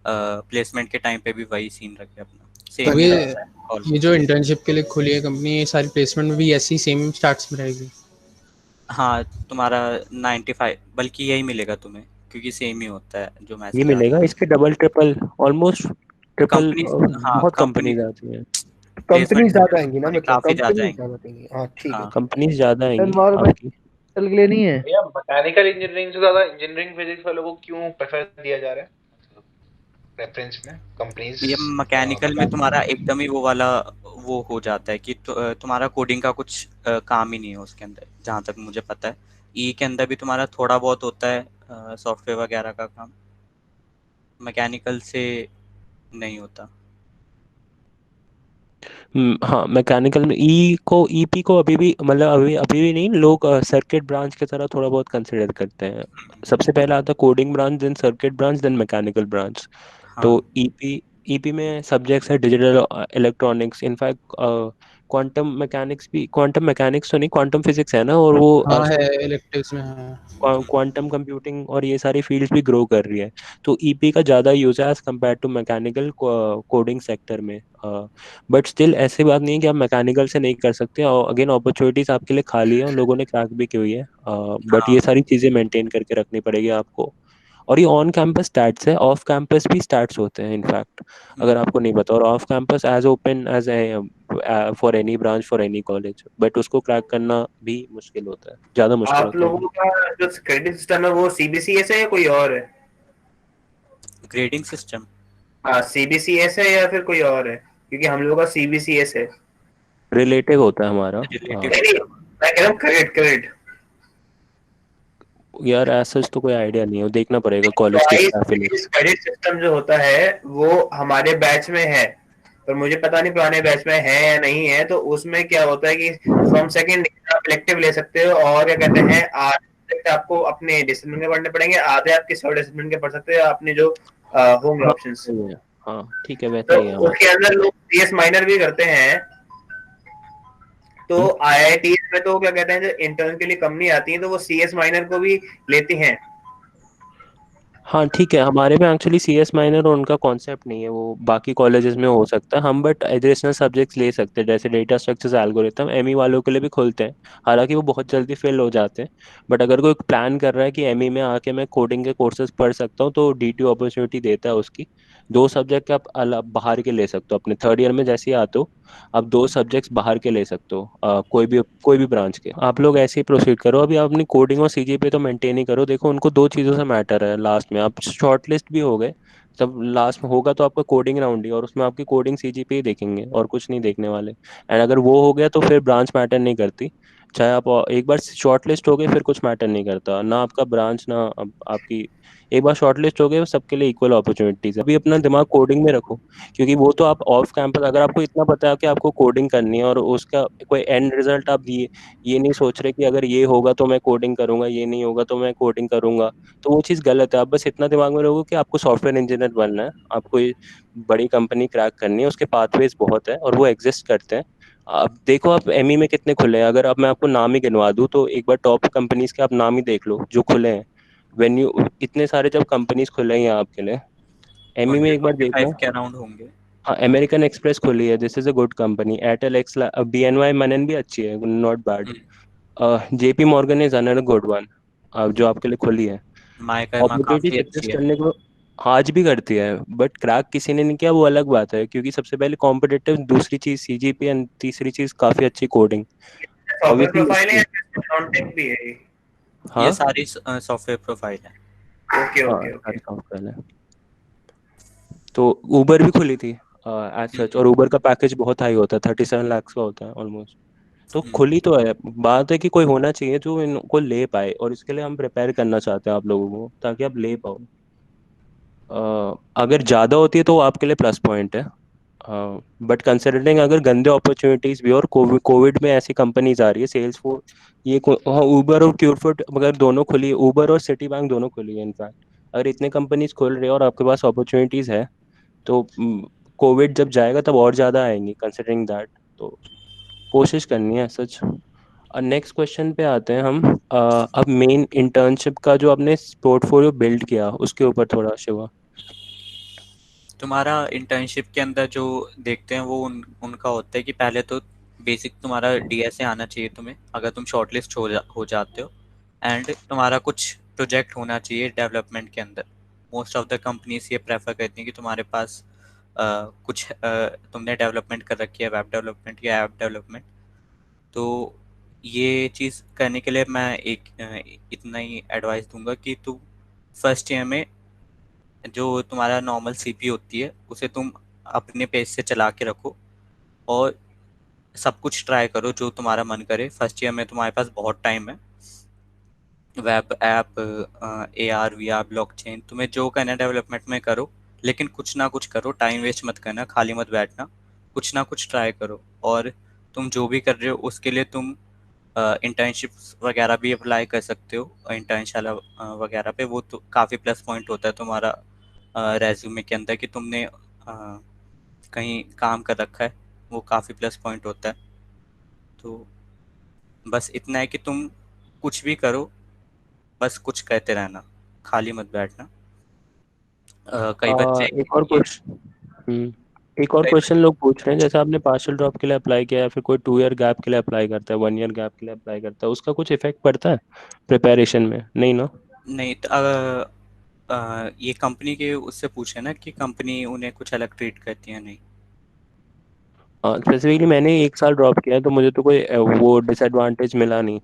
प्लेसमेंट के टाइम पे भी वही सीन रखे अपना, तो सेम अब ही ये रहता है ये जो ऑलमोस्ट। इंटर्नशिप के लिए खुली है कंपनी, ये सारी प्लेसमेंट में भी ऐसी सेम स्टार्ट्स में रहेगी? हाँ, तुम्हारा 95 बल्कि यही मिलेगा तुम्हें, क्योंकि सेम ही होता है जो ये मैसेज आ मिलेगा रहा इस पे डबल ट्रिपल, ऑलमोस्ट है। ट्रिपल, कंपनी, हाँ बहुत कंपनी कंपनीज आती हैं। कंपनी प्लेसमेंट ज़्यादा आएंगी ना, तुम्हारी मतलब काफ़ी ज़्यादा कंपनी आएंगी। ज़्यादा देंगी। हाँ, ठीक है, हाँ। ठीक कंपनीज ज़्यादा आएंगी आपकी। एनवायरमेंटल के लिए नहीं है। भैया मैकेनिकल इंजीनियरिंग से ज्यादा इंजीनियरिंग फिजिक्स वालों को क्यों प्रेफर दिया जा रहा है रेफरेंस में कंपनीज? ये मैकेनिकल में तुम्हारा एकदम ही वो वाला वो हो जाता है कि तुम्हारा कोडिंग का कुछ काम ही नहीं है उसके अंदर, जहाँ तक मुझे पता है। ई के अंदर भी तुम्हारा थोड़ा बहुत होता है सॉफ्टवेयर वगैरह का काम, मैकेनिकल से नहीं होता। हाँ, मैकेनिकल में ईपी को अभी भी, मतलब अभी अभी भी नहीं, लोग सर्किट ब्रांच की तरह थोड़ा बहुत कंसिडर करते हैं। सबसे पहला आता coding branch, then circuit branch, then mechanical branch. हाँ। तो ईपी में सब्जेक्ट्स है digital electronics, in fact quantum mechanics भी, क्वांटम मैकेनिक्स तो नहीं, क्वांटम फिजिक्स है ना। और वो हाँ है, आजकल इलेक्टिव्स में है। क्वांटम कंप्यूटिंग और ये सारी फील्ड्स भी ग्रो कर रही है। तो ईपी का ज़्यादा यूज है as compare to mechanical coding sector में। बट स्टिल ऐसी बात नहीं है कि आप मैकेनिकल से नहीं कर सकते, और अगेन अपॉर्चुनिटीज आपके लिए खाली है और लोगों ने क्रैक भी की हुई है। बट हाँ। ये सारी चीज़ें मेंटेन करके रखनी पड़ेगी आपको। और ये ऑन कैंपस स्टैट्स है, ऑफ कैंपस भी स्टैट्स होते हैं इनफैक्ट, अगर आपको नहीं पता। और off campus as open as for any branch for any college, but उसको क्रैक करना भी मुश्किल होता है, ज़्यादा मुश्किल आप होता है। लोगों का जो क्रेडिट सिस्टम है वो सीबीसीएस है या कोई और है? ग्रेडिंग सिस्टम हाँ, सीबीसीएस है या फिर कोई और है? क्योंकि हम लोगों का सीबीसीएस है। रिलेटिव होता है हमारा। रिलेटिव नहीं, होता मैं कह रहा हूँ क्रेडिट क्रेडिट यार ऐसा तो कोई आइडिया नहीं है, वो देखना पड़ेगा कॉलेज के twice staff based credit system जो होता है वो हमारे बैच में है, पर मुझे पता नहीं पुराने बैच में है या नहीं है। तो उसमें क्या होता है कि फ्रॉम सेकंड आप इलेक्टिव ले सकते हो, और क्या कहते हैं आधे subject आपको अपने डिसिप्लिन के पढ़ने पड़ेंगे, आधे आपके सब डिसिप्लिन के पढ़ सकते हो अपने जो होंगे हाँ ऑप्शंस। सही है। हाँ ठीक है, वैसा तो ही है हमारा। उसके अंदर लोग सीएस माइनर भी करते हैं। तो हम्म, आईआईटी में तो क्या कहते हैं जो इंटर्न के लिए कंपनी आती है तो वो सीएस माइनर को भी लेती हैं। हाँ ठीक है, हमारे में एक्चुअली CS माइनर और उनका कॉन्सेप्ट नहीं है, वो बाकी कॉलेजेस में हो सकता है। हम बट एडिशनल सब्जेक्ट्स ले सकते हैं, जैसे डेटा स्ट्रक्चर्स, एल्गोरिथम एमई वालों के लिए भी खुलते हैं। हालांकि वो बहुत जल्दी फिल हो जाते हैं, बट अगर कोई प्लान कर रहा है कि एमई में आके मैं कोडिंग के कोर्सेज पढ़ सकता हूँ तो DTU अपॉर्चुनिटी देता है उसकी। 2 सब्जेक्ट आप अलग बाहर के ले सकते हो अपने थर्ड ईयर में जैसे ही आते हो। आप 2 सब्जेक्ट्स बाहर के ले सकते हो, कोई भी ब्रांच के। आप लोग ऐसे ही प्रोसीड करो। अभी आप अपनी कोडिंग और CGPA तो मेंटेन ही करो। देखो उनको 2 चीज़ों से मैटर है, लास्ट में आप शॉर्ट लिस्ट भी हो गए, जब लास्ट में होगा तो आपका कोडिंग राउंड ही, और उसमें आपकी कोडिंग CGPA ही देखेंगे और कुछ नहीं देखने वाले। एंड अगर वो हो गया तो फिर ब्रांच मैटर नहीं करती। चाहे आप एक बार शॉर्ट लिस्ट हो गए फिर कुछ मैटर नहीं करता, ना आपका ब्रांच ना आपकी। एक बार शॉर्ट लिस्ट हो गए सबके लिए इक्वल अपॉर्चुनिटीज है। अभी अपना दिमाग कोडिंग में रखो, क्योंकि वो तो आप ऑफ कैंपस, अगर आपको इतना पता है कि आपको कोडिंग करनी है और उसका कोई एंड रिजल्ट आप ये नहीं सोच रहे कि अगर ये होगा तो मैं कोडिंग करूंगा, ये नहीं होगा तो मैं कोडिंग करूंगा, तो वो चीज़ गलत है। आप बस इतना दिमाग में रखो कि आपको सॉफ्टवेयर इंजीनियर बनना है, आपको ये बड़ी कंपनी क्रैक करनी है, उसके पाथवेज बहुत है और वो एग्जिस्ट करते हैं। आप देखो आप एमई में कितने खुले हैं, अगर अब मैं आपको नाम ही गिनवा दूं तो एक बार टॉप कंपनीज के आप नाम ही देख लो जो खुले हैं। वेन्यू इतने सारे जब कंपनीज खुले हैं यहाँ आपके लिए, एमई में ट्वेंटी एक बार ट्वेंटी देखना। फाइव के अराउंड होंगे। हाँ, अमेरिकन एक्सप्रेस खुली है, this is a good company. Airtel x, BNY मनन भी अच्छी है, not bad. JP Morgan is another good one, जो आपके लिए खुली है। माइका काफ़ी अपॉर्चुनिटीज अच्छी एग्जिस्ट है। करने को आज भी करती है, बट क्रैक किसी ने नहीं किया, वो अलग बात है। क्योंकि सबसे पहले कॉम्पिटिटिव, दूसरी चीज CGP, एंड तीसरी चीज काफी अच्छी कोडिंग। सॉफ्टवेयर प्रोफाइल है ऑब्वियसली। या नॉन टेक भी है ये? ये हाँ सारी सॉफ्टवेयर प्रोफाइल है। ओके हाँ, ओके सारी ओके। सॉफ्टवेयर है। तो उबर भी खुली थी एज सच, और उबर का पैकेज बहुत हाई होता है, 37 लाख का होता है ऑलमोस्ट। तो खुली तो है। बात है कि कोई होना चाहिए जो इनको ले पाए, और इसके लिए हम प्रिपेयर करना चाहते हैं आप लोगों को, ताकि आप ले पाओ। अगर ज़्यादा होती है तो वो आपके लिए प्लस पॉइंट है। बट कंसिडरिंग अगर गंदे अपॉर्चुनिटीज भी, और कोविड में ऐसी कंपनीज आ रही है, सेल्स फोर्स, हाँ, उबर और क्यूरफुट, मगर दोनों खुली है, उबर और सिटी बैंक दोनों खुली है इनफैक्ट। अगर इतने कंपनीज खुल रही है और आपके पास अपॉर्चुनिटीज है, तो कोविड जब जाएगा तब और ज़्यादा आएंगी, कंसिडरिंग दैट। तो कोशिश करनी है सच। और नेक्स्ट क्वेश्चन पे आते हैं हम। अब मेन इंटर्नशिप का जो आपने पोर्टफोलियो बिल्ड किया उसके ऊपर थोड़ा शिवा। तुम्हारा इंटर्नशिप के अंदर जो देखते हैं वो उनका होता है कि पहले तो बेसिक तुम्हारा DSA आना चाहिए तुम्हें, अगर तुम शॉर्टलिस्ट हो जाते हो। एंड तुम्हारा कुछ प्रोजेक्ट होना चाहिए डेवलपमेंट के अंदर। मोस्ट ऑफ द कंपनीज ये प्रेफर करती हैं कि तुम्हारे पास कुछ तुमने डेवलपमेंट कर रखी है, वेब डेवलपमेंट या ऐप डेवलपमेंट। तो ये चीज़ करने के लिए मैं इतना ही एडवाइस दूंगा कि तुम फर्स्ट ईयर में जो तुम्हारा नॉर्मल सीपी होती है उसे तुम अपने पेज से चला के रखो, और सब कुछ ट्राई करो जो तुम्हारा मन करे। फर्स्ट ईयर में तुम्हारे पास बहुत टाइम है। Web app, AR VR blockchain, तुम्हें जो करना है डेवलपमेंट में करो, लेकिन कुछ ना कुछ करो, टाइम वेस्ट मत करना, खाली मत बैठना, कुछ ना कुछ ट्राई करो। और तुम जो भी कर रहे हो उसके लिए तुम इंटर्नशिप्स वगैरह भी अप्लाई कर सकते हो। इंटर्नशाला वगैरह पे वो तो काफ़ी प्लस पॉइंट होता है तुम्हारा रेज्यूमे के अंदर कि तुमने कहीं काम कर रखा है, वो काफ़ी प्लस पॉइंट होता है। तो बस इतना है कि तुम कुछ भी करो, बस कुछ कहते रहना, खाली मत बैठना। कई बच्चे एक और ये क्वेश्चन एक और कई क्वेश्चन लोग पूछ रहे हैं, जैसे आपने पार्शियल ड्रॉप के लिए अप्लाई किया, या फिर कोई 2 ईयर गैप के लिए अप्लाई करता है, 1 ईयर गैप के लिए अप्लाई करता है, उसका कुछ इफेक्ट पड़ता है प्रिपरेशन में? नहीं ना? नहीं तो ये कंपनी के उससे पूछे ना कि कंपनी उन्हें कुछ अलग ट्रीट करती है, नहीं। स्पेसिफिकली मैंने 1 साल ड्रॉप किया है, तो मुझे तो कोई वो डिसएडवांटेज मिला नहीं।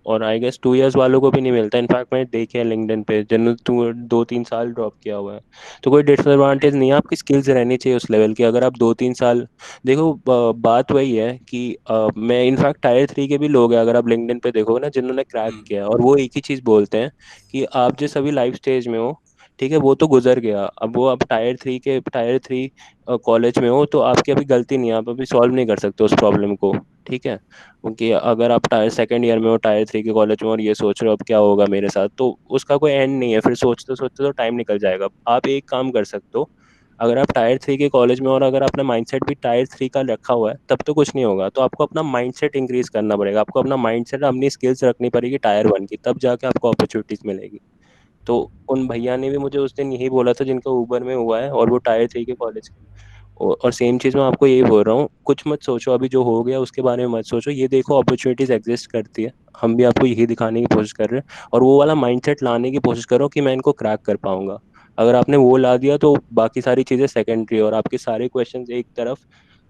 और आई गेस 2 ईयर्स वालों को भी नहीं मिलता। इनफैक्ट मैंने देखे हैं लिंक्डइन पे जिन्होंने 2-3 साल ड्रॉप किया हुआ है, तो कोई डिसएडवांटेज नहीं है। आपकी स्किल्स रहनी चाहिए उस लेवल की। अगर आप 2-3 साल, देखो बात वही है कि मैं इनफैक्ट Tier 3 के भी लोग हैं, अगर आप लिंक्डइन पे देखोगे ना, जिन्होंने क्रैक किया है, और वो एक ही चीज़ बोलते हैं कि आप जिस अभी लाइफ स्टेज में हो, ठीक है, वो तो गुजर गया। अब वो आप Tier 3 कॉलेज में हो, तो आपकी अभी गलती नहीं है, आप अभी सॉल्व नहीं कर सकते उस प्रॉब्लम को, ठीक है। क्योंकि अगर आप सेकंड ईयर में हो Tier 3 के कॉलेज में, और ये सोच रहे हो अब क्या होगा मेरे साथ, तो उसका कोई एंड नहीं है। फिर सोचते सोचते तो टाइम निकल जाएगा। आप एक काम कर सकते हो, अगर आप Tier 3 के कॉलेज में, और अगर आपने माइंडसेट भी Tier 3 का रखा हुआ है, तब तो कुछ नहीं होगा। तो आपको अपना माइंडसेट इंक्रीज करना पड़ेगा, आपको अपना माइंडसेट, अपनी स्किल्स रखनी पड़ेगी Tier 1 की, तब जाके आपको अपॉर्चुनिटीज मिलेगी। तो उन भैया ने भी मुझे उस दिन यही बोला था जिनका ऊबर में हुआ है, और वो टायर 3 के कॉलेज के। और सेम चीज़ मैं आपको यही बोल रहा हूँ, कुछ मत सोचो अभी जो हो गया उसके बारे में मत सोचो, ये देखो अपॉर्चुनिटीज एग्जिस्ट करती है, हम भी आपको यही दिखाने की कोशिश कर रहे हैं, और वो वाला माइंडसेट लाने की कोशिश करो कि मैं इनको क्रैक कर पाऊंगा। अगर आपने वो ला दिया तो बाकी सारी चीज़ें सेकेंडरी, और आपके सारे क्वेश्चंस एक तरफ,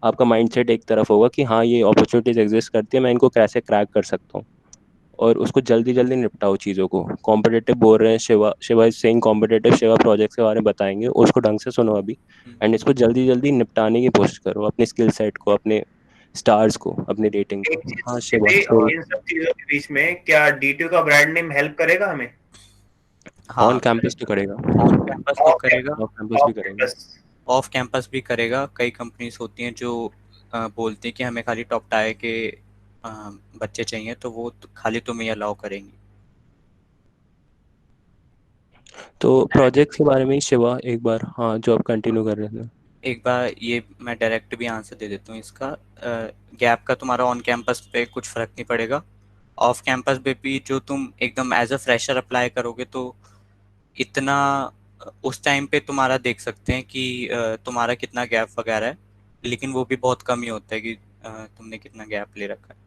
आपका माइंडसेट एक तरफ होगा कि हाँ ये अपॉर्चुनिटीज एग्जिस्ट करती है, मैं इनको कैसे क्रैक कर सकता हूँ। और उसको जल्दी जल्दी निपटाओ चीज़ों को। कॉम्पिटेटिव बोल रहे हैं, Shiva is saying competitive, Shiva projects के बारे में बताएंगे, उसको ढंग से सुनो अभी, एंड इसको जल्दी जल्दी निपटाने की कोशिश करो, अपने स्किल सेट को, अपने स्टार्स को, अपनी रेटिंग एक को। हाँ चीज शिवा भी, सॉरी। इन सब चीजों के बीच में क्या D2 का ब्रांड नेम हेल्प करेगा हमें? ऑन हाँ, कैंपस तो करेगा, ऑन कैंपस तो करेगा, ऑफ कैंपस भी ऑफ करेगा। कैंपस। ऑफ कैंपस भी करेगा। कई कंपनीज होती हैं जो बोलती हैं कि हमें खाली टॉप टायर के बच्चे चाहिए, तो वो खाली तुम्हें अलाउ करेंगी। तो प्रोजेक्ट्स के बारे में ही शिवा एक बार, हाँ जो आप कंटिन्यू कर रहे थे। एक बार ये मैं डायरेक्ट भी आंसर दे देता हूँ इसका। गैप का तुम्हारा ऑन कैंपस पे कुछ फर्क नहीं पड़ेगा। ऑफ कैंपस पे भी जो तुम एकदम एज अ फ्रेशर अप्लाई करोगे तो इतना उस टाइम पे तुम्हारा देख सकते हैं कि तुम्हारा कितना गैप वगैरह है, लेकिन वो भी बहुत कम ही होता है कि तुमने कितना गैप ले रखा है।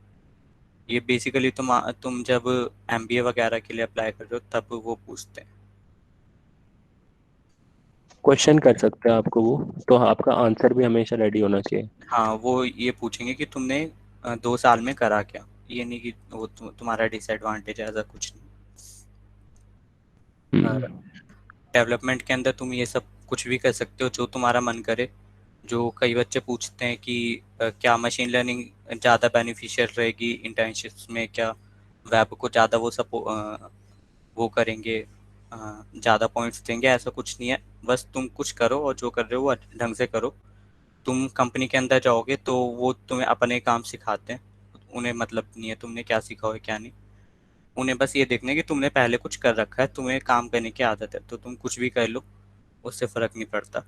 ये बेसिकली तुम जब एमबीए वगैरह के लिए अप्लाई कर रहे हो तब वो पूछते हैं। क्वेश्चन कर सकते हैं आपको वो, तो आपका आंसर भी हमेशा रेडी होना चाहिए। हाँ, वो ये पूछेंगे कि तुमने 2 साल में करा क्या। ये नहीं कि वो तुम्हारा डिसएडवांटेज है, ऐसा कुछ नहीं। डेवलपमेंट के अंदर तुम ये सब कुछ भी कर सकते हो जो तुम्हारा मन करे। जो कई बच्चे पूछते हैं कि क्या मशीन लर्निंग ज़्यादा बेनिफिशियल रहेगी इंटर्नशिप्स में, क्या वेब को ज़्यादा वो करेंगे, ज़्यादा पॉइंट्स देंगे। ऐसा कुछ नहीं है, बस तुम कुछ करो और जो कर रहे हो वो ढंग से करो। तुम कंपनी के अंदर जाओगे तो वो तुम्हें अपने काम सिखाते हैं, उन्हें मतलब नहीं है तुमने क्या सीखा हो क्या नहीं। उन्हें बस ये देखना है कि तुमने पहले कुछ कर रखा है, तुम्हें काम करने की आदत है, तो तुम कुछ भी कर लो, उससे फ़र्क नहीं पड़ता।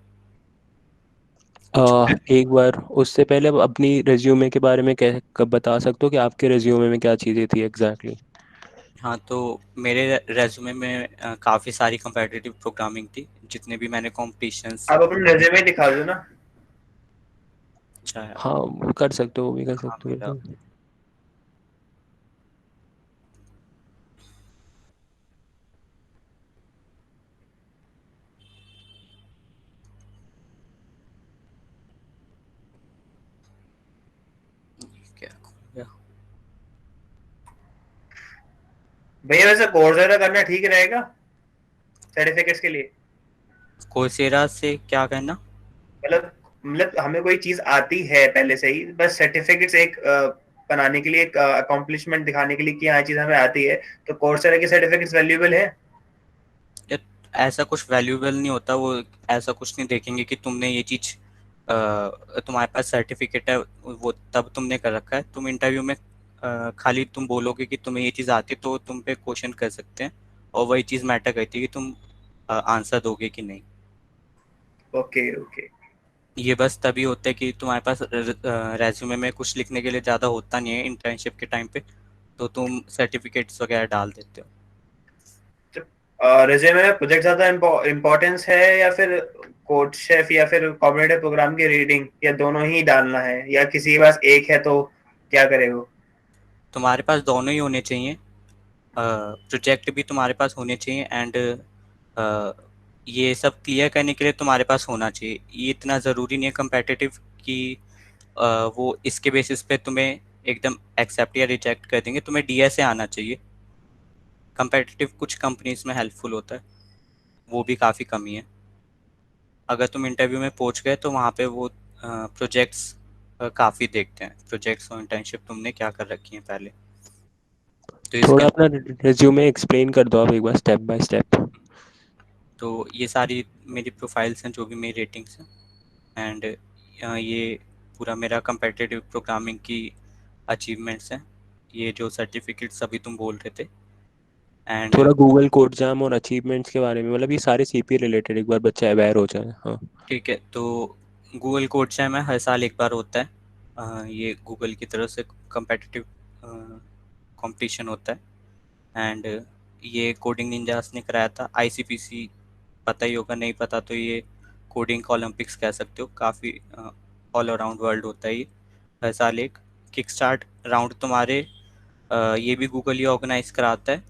कुछ एक बार उससे पहले आप अपनी रिज्यूमे के बारे में कह कब बता सकते हो कि आपके रिज्यूमे में क्या चीज़ें थी एग्जैक्टली? हाँ, तो मेरे रेज्यूमे में काफ़ी सारी कम्पेटिटिव प्रोग्रामिंग थी, जितने भी मैंने कॉम्पिटिशन्स। आप अपने रेज्यूमे दिखा दो ना। अच्छा है। हाँ वो कर सकते हो, वो भी कर हाँ, सकते हो मेरा बिल्कुल। क्या खो गया? भैया वैसे कोर्सेरा करना ठीक रहेगा सर्टिफिकेट्स के लिए? कोर्सेरा से क्या करना? मतलब हमें कोई चीज आती है पहले से ही, बस सर्टिफिकेट्स एक बनाने के लिए, एक अकॉम्प्लिशमेंट दिखाने के लिए कि हाँ चीज हमें आती है, तो कोर्सेरा के सर्टिफिकेट्स वैल्यूएबल है? या ऐसा कुछ वैल्यूएबल नहीं होता वो। ऐसा कुछ नहीं देखेंगे कि तुमने ये चीज़ तुम्हारे पास सर्टिफिकेट है वो तब तुमने कर रखा है। तुम इंटरव्यू में खाली तुम बोलोगे कि तुम्हें ये चीज़ आती है तो तुम पे क्वेश्चन कर सकते हैं, और वही चीज़ मैटर करती है कि तुम आंसर दोगे कि नहीं। Okay okay. ये बस तभी होता है कि तुम्हारे पास रेज्यूमे में कुछ लिखने के लिए ज़्यादा होता नहीं है इंटर्नशिप के टाइम पे, तो तुम सर्टिफिकेट्स वगैरह डाल देते हो। रिज्यूमे में प्रोजेक्ट ज्यादा इम्पोर्टेंस है, या फिर कोड शेफ या फिर कॉग्निटिव प्रोग्राम की रीडिंग, या दोनों ही डालना है, या किसी के पास एक है तो क्या करे वो? तुम्हारे पास दोनों ही होने चाहिए। प्रोजेक्ट भी तुम्हारे पास होने चाहिए, एंड ये सब क्लियर करने के लिए तुम्हारे पास होना चाहिए। ये इतना ज़रूरी नहीं है कम्पेटिटिव कि वो इसके बेसिस पे तुम्हें एकदम एक्सेप्ट या रिजेक्ट कर देंगे। तुम्हें डीएसए आना चाहिए। कम्पेटिटिव कुछ कंपनीज में हेल्पफुल होता है, वो भी काफ़ी कमी है। अगर तुम इंटरव्यू में पहुंच गए तो वहाँ पे वो प्रोजेक्ट्स काफ़ी देखते हैं, प्रोजेक्ट्स और इंटर्नशिप तुमने क्या कर रखी है पहले। तो इसके थोड़ा अपना रिज्यूमे एक्सप्लेन कर दो आप एक बार स्टेप बाय स्टेप। तो ये सारी मेरी प्रोफाइल्स हैं जो भी मेरी रेटिंग्स हैं, एंड ये पूरा मेरा कम्पेटिटिव प्रोग्रामिंग की अचीवमेंट्स हैं, ये जो सर्टिफिकेट्स अभी तुम बोल रहे थे। एंड थोड़ा गूगल कोड जैम और अचीवमेंट्स के बारे में, मतलब ये सारे सीपी रिलेटेड, एक बार बच्चा अवेयर हो जाए। हाँ ठीक है, तो गूगल कोड जैम है, हर साल एक बार होता है। ये गूगल की तरफ से कम्पेटिटिव कंपटीशन होता है, एंड ये कोडिंग निंजास ने कराया था। आईसीपीसी पता ही होगा, नहीं पता तो ये कोडिंग ओलंपिक्स कह सकते हो। काफ़ी ऑल अराउंड वर्ल्ड होता है ये हर साल एक। किक स्टार्ट राउंड तुम्हारे ये भी गूगल ही ऑर्गेनाइज कराता है,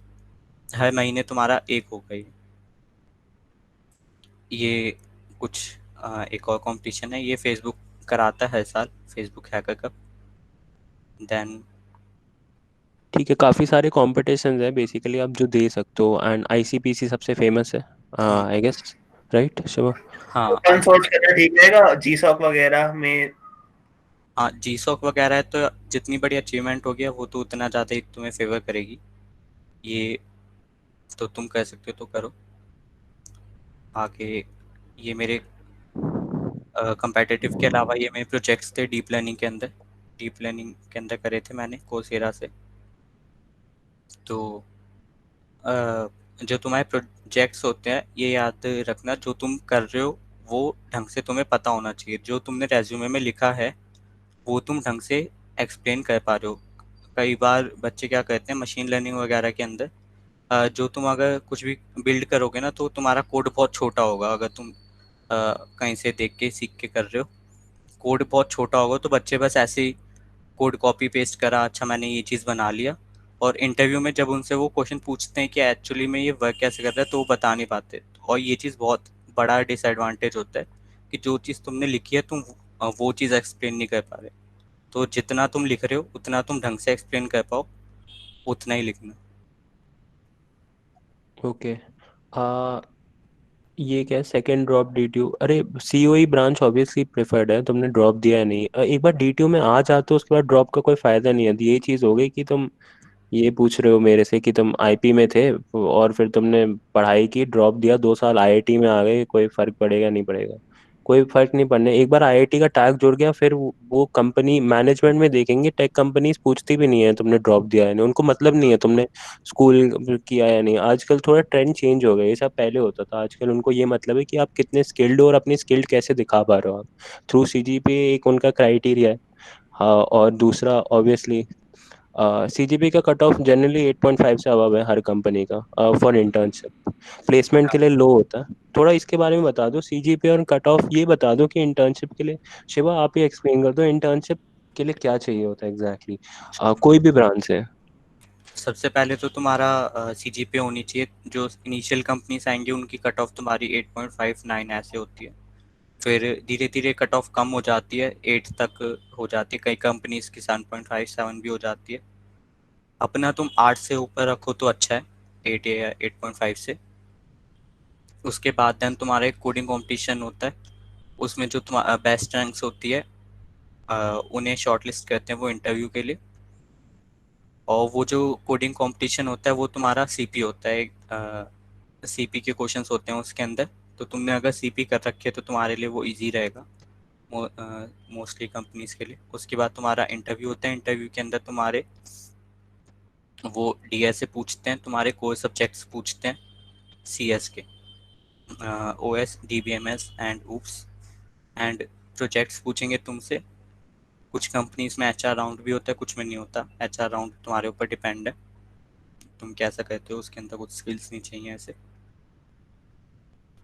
हर महीने तुम्हारा एक होगा ये कुछ एक और कंपटीशन है, ये फेसबुक कराता है हर साल, फेसबुक हैकर कप। देन ठीक है, काफ़ी सारे कॉम्पिटिशन्स हैं बेसिकली आप जो दे सकते हो, एंड आईसीपीसी सबसे फेमस है आई गेस, राइट शिवा? हाँ ओपन सोर्स करना ठीक रहेगा जीसॉक वगैरह में। हाँ जीसॉक वगैरह है तो जितनी बड़ी अचीवमेंट होगी वो तो उतना ज़्यादा ही तुम्हें फेवर करेगी, ये तो तुम कह सकते हो तो करो आगे। ये मेरे कंपेटिटिव के अलावा ये मेरे प्रोजेक्ट्स थे डीप लर्निंग के अंदर करे थे मैंने कोर्सेरा से। तो जो तुम्हारे प्रोजेक्ट्स होते हैं ये याद रखना, जो तुम कर रहे हो वो ढंग से तुम्हें पता होना चाहिए। जो तुमने रेज्यूमे में लिखा है वो तुम ढंग से एक्सप्लेन कर पा रहे हो। कई बार बच्चे क्या करते हैं मशीन लर्निंग वगैरह के अंदर, जो तुम अगर कुछ भी बिल्ड करोगे ना तो तुम्हारा कोड बहुत छोटा होगा। अगर तुम कहीं से देख के सीख के कर रहे हो, कोड बहुत छोटा होगा तो बच्चे बस ऐसे ही कोड कॉपी पेस्ट करा, अच्छा मैंने ये चीज़ बना लिया। और इंटरव्यू में जब उनसे वो क्वेश्चन पूछते हैं कि एक्चुअली में ये वर्क कैसे कर रहा है तो वो बता नहीं पाते। और ये चीज़ बहुत बड़ा डिसएडवांटेज होता है कि जो चीज़ तुमने लिखी है तुम वो चीज़ एक्सप्लेन नहीं कर पा रहे। तो जितना तुम लिख रहे हो उतना तुम ढंग से एक्सप्लेन कर पाओ, उतना ही लिखना। ओके, ये क्या सेकंड ड्रॉप डीटीयू? अरे सीओई ब्रांच ऑब्वियसली प्रेफर्ड है, तुमने ड्रॉप दिया है नहीं। एक बार डीटीयू में आ जाते हो उसके बाद ड्रॉप का कोई फायदा नहीं है। ये चीज़ हो गई कि तुम ये पूछ रहे हो मेरे से कि तुम आईपी में थे और फिर तुमने पढ़ाई की, ड्रॉप दिया, 2 साल आईआईटी में आ गए, कोई फर्क पड़ेगा नहीं पड़ेगा? कोई फर्क नहीं पड़ने। एक बार आईआईटी का टैग जुड़ गया फिर वो कंपनी मैनेजमेंट में देखेंगे, टेक कंपनीज पूछती भी नहीं है तुमने ड्रॉप दिया है नहीं, उनको मतलब नहीं है तुमने स्कूल किया या नहीं। आजकल थोड़ा ट्रेंड चेंज हो गया, ये सब पहले होता था, आजकल उनको ये मतलब है कि आप कितने स्किल्ड हो और अपनी स्किल्ड कैसे दिखा पा रहे हो आप थ्रू सीजीपीए, एक उनका क्राइटेरिया है। हाँ, और दूसरा ऑब्वियसली सीजीपी का कट ऑफ जनरली 8.5 से अबव है हर कंपनी का फॉर इंटर्नशिप। प्लेसमेंट के लिए लो होता है। थोड़ा इसके बारे में बता दो सीजीपी और कट ऑफ, ये बता दो कि इंटर्नशिप के लिए, शिवा आप ही एक्सप्लेन कर दो इंटर्नशिप के लिए क्या चाहिए होता है एग्जैक्टली कोई भी ब्रांच से। सबसे पहले तो तुम्हारा सीजीपीए होनी चाहिए। जो इनिशियल कंपनीज आएंगी उनकी कट ऑफ तुम्हारी 8.59 ऐसे होती है, फिर धीरे धीरे कट ऑफ कम हो जाती है, 8 तक हो जाती है, कई कंपनीज की 7.57 भी हो जाती है। अपना तुम 8 से ऊपर रखो तो अच्छा है, 8 या 8.5 से। उसके बाद देन तुम्हारा एक कोडिंग कंपटीशन होता है, उसमें जो तुम्हारा बेस्ट रैंक्स होती है उन्हें शॉर्टलिस्ट करते हैं वो इंटरव्यू के लिए। और वो जो कोडिंग कंपटीशन होता है वो तुम्हारा सीपी होता है, सीपी के क्वेश्चंस होते हैं उसके अंदर। तो तुमने अगर सीपी कर रखे है तो तुम्हारे लिए वो इजी रहेगा मोस्टली कंपनीज के लिए। उसके बाद तुम्हारा इंटरव्यू होता है, इंटरव्यू के अंदर तुम्हारे वो डीएसए पूछते हैं, तुम्हारे कोर सब्जेक्ट्स पूछते हैं सीएस के, OS DBMS and oops and projects पूछेंगे तुमसे। कुछ कंपनीज में एचआर राउंड भी होता है, कुछ में नहीं होता। एचआर राउंड तुम्हारे ऊपर डिपेंड है, तुम कैसा कहते हो, उसके अंदर कुछ स्किल्स नहीं चाहिए ऐसे।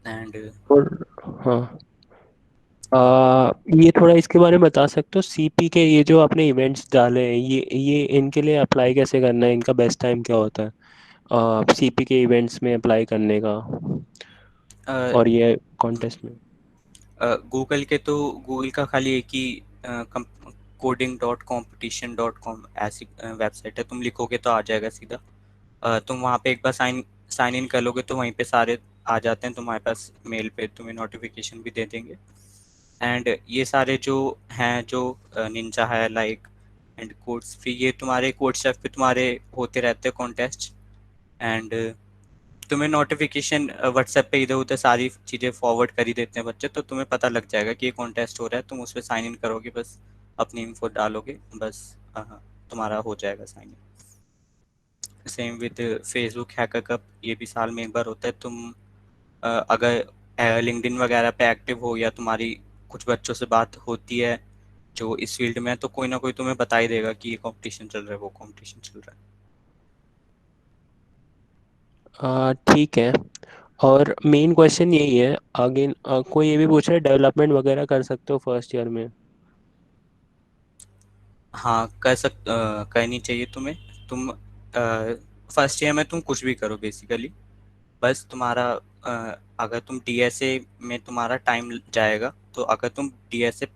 एंड और हाँ, ये थोड़ा इसके बारे में बता सकते हो सीपी के, ये जो आपने इवेंट्स डाले हैं ये इनके लिए अप्लाई कैसे करना है, इनका बेस्ट टाइम क्या होता है सीपी के इवेंट्स में अप्लाई करने का और ये कॉन्टेस्ट में? गूगल के तो गूगल का खाली एक ही coding.competition.com ऐसी वेबसाइट है, तुम लिखोगे तो आ जाएगा सीधा। तुम वहाँ पे एक बार साइन इन कर लोगे तो वहीं पे सारे आ जाते हैं तुम्हारे पास, मेल पे तुम्हें नोटिफिकेशन भी दे देंगे। एंड ये सारे जो हैं जो निंजा है लाइक एंड कोड्स फ्री, ये तुम्हारे कोड शेफ पे तुम्हारे होते रहते हैं कॉन्टेस्ट। एंड तुम्हें नोटिफिकेशन व्हाट्सएप पे इधर उधर सारी चीज़ें फॉरवर्ड कर ही देते हैं बच्चे, तो तुम्हें पता लग जाएगा कि ये कॉन्टेस्ट हो रहा है। तुम उस पर साइन इन करोगे, बस अपनी इन्फो डालोगे, बस तुम्हारा हो जाएगा sign in. Same with Facebook hacker cup, ये भी साल में एक बार होता है। तुम अगर लिंक्डइन वगैरह पे एक्टिव हो या तुम्हारी कुछ बच्चों से बात होती है जो इस फील्ड में है तो कोई ना कोई तुम्हें बता ही देगा कि ये कंपटीशन चल रहा है, वो कंपटीशन चल रहा है। ठीक है। और मेन क्वेश्चन यही है अगेन, कोई ये भी पूछ रहा है डेवलपमेंट वगैरह कर सकते हो फर्स्ट ईयर में? हाँ, करनी चाहिए तुम्हें। तुम फर्स्ट ईयर में तुम कुछ भी करो बेसिकली, बस तुम्हारा अगर तुम डीएसए में तुम्हारा टाइम जाएगा, तो अगर तुम डीएसए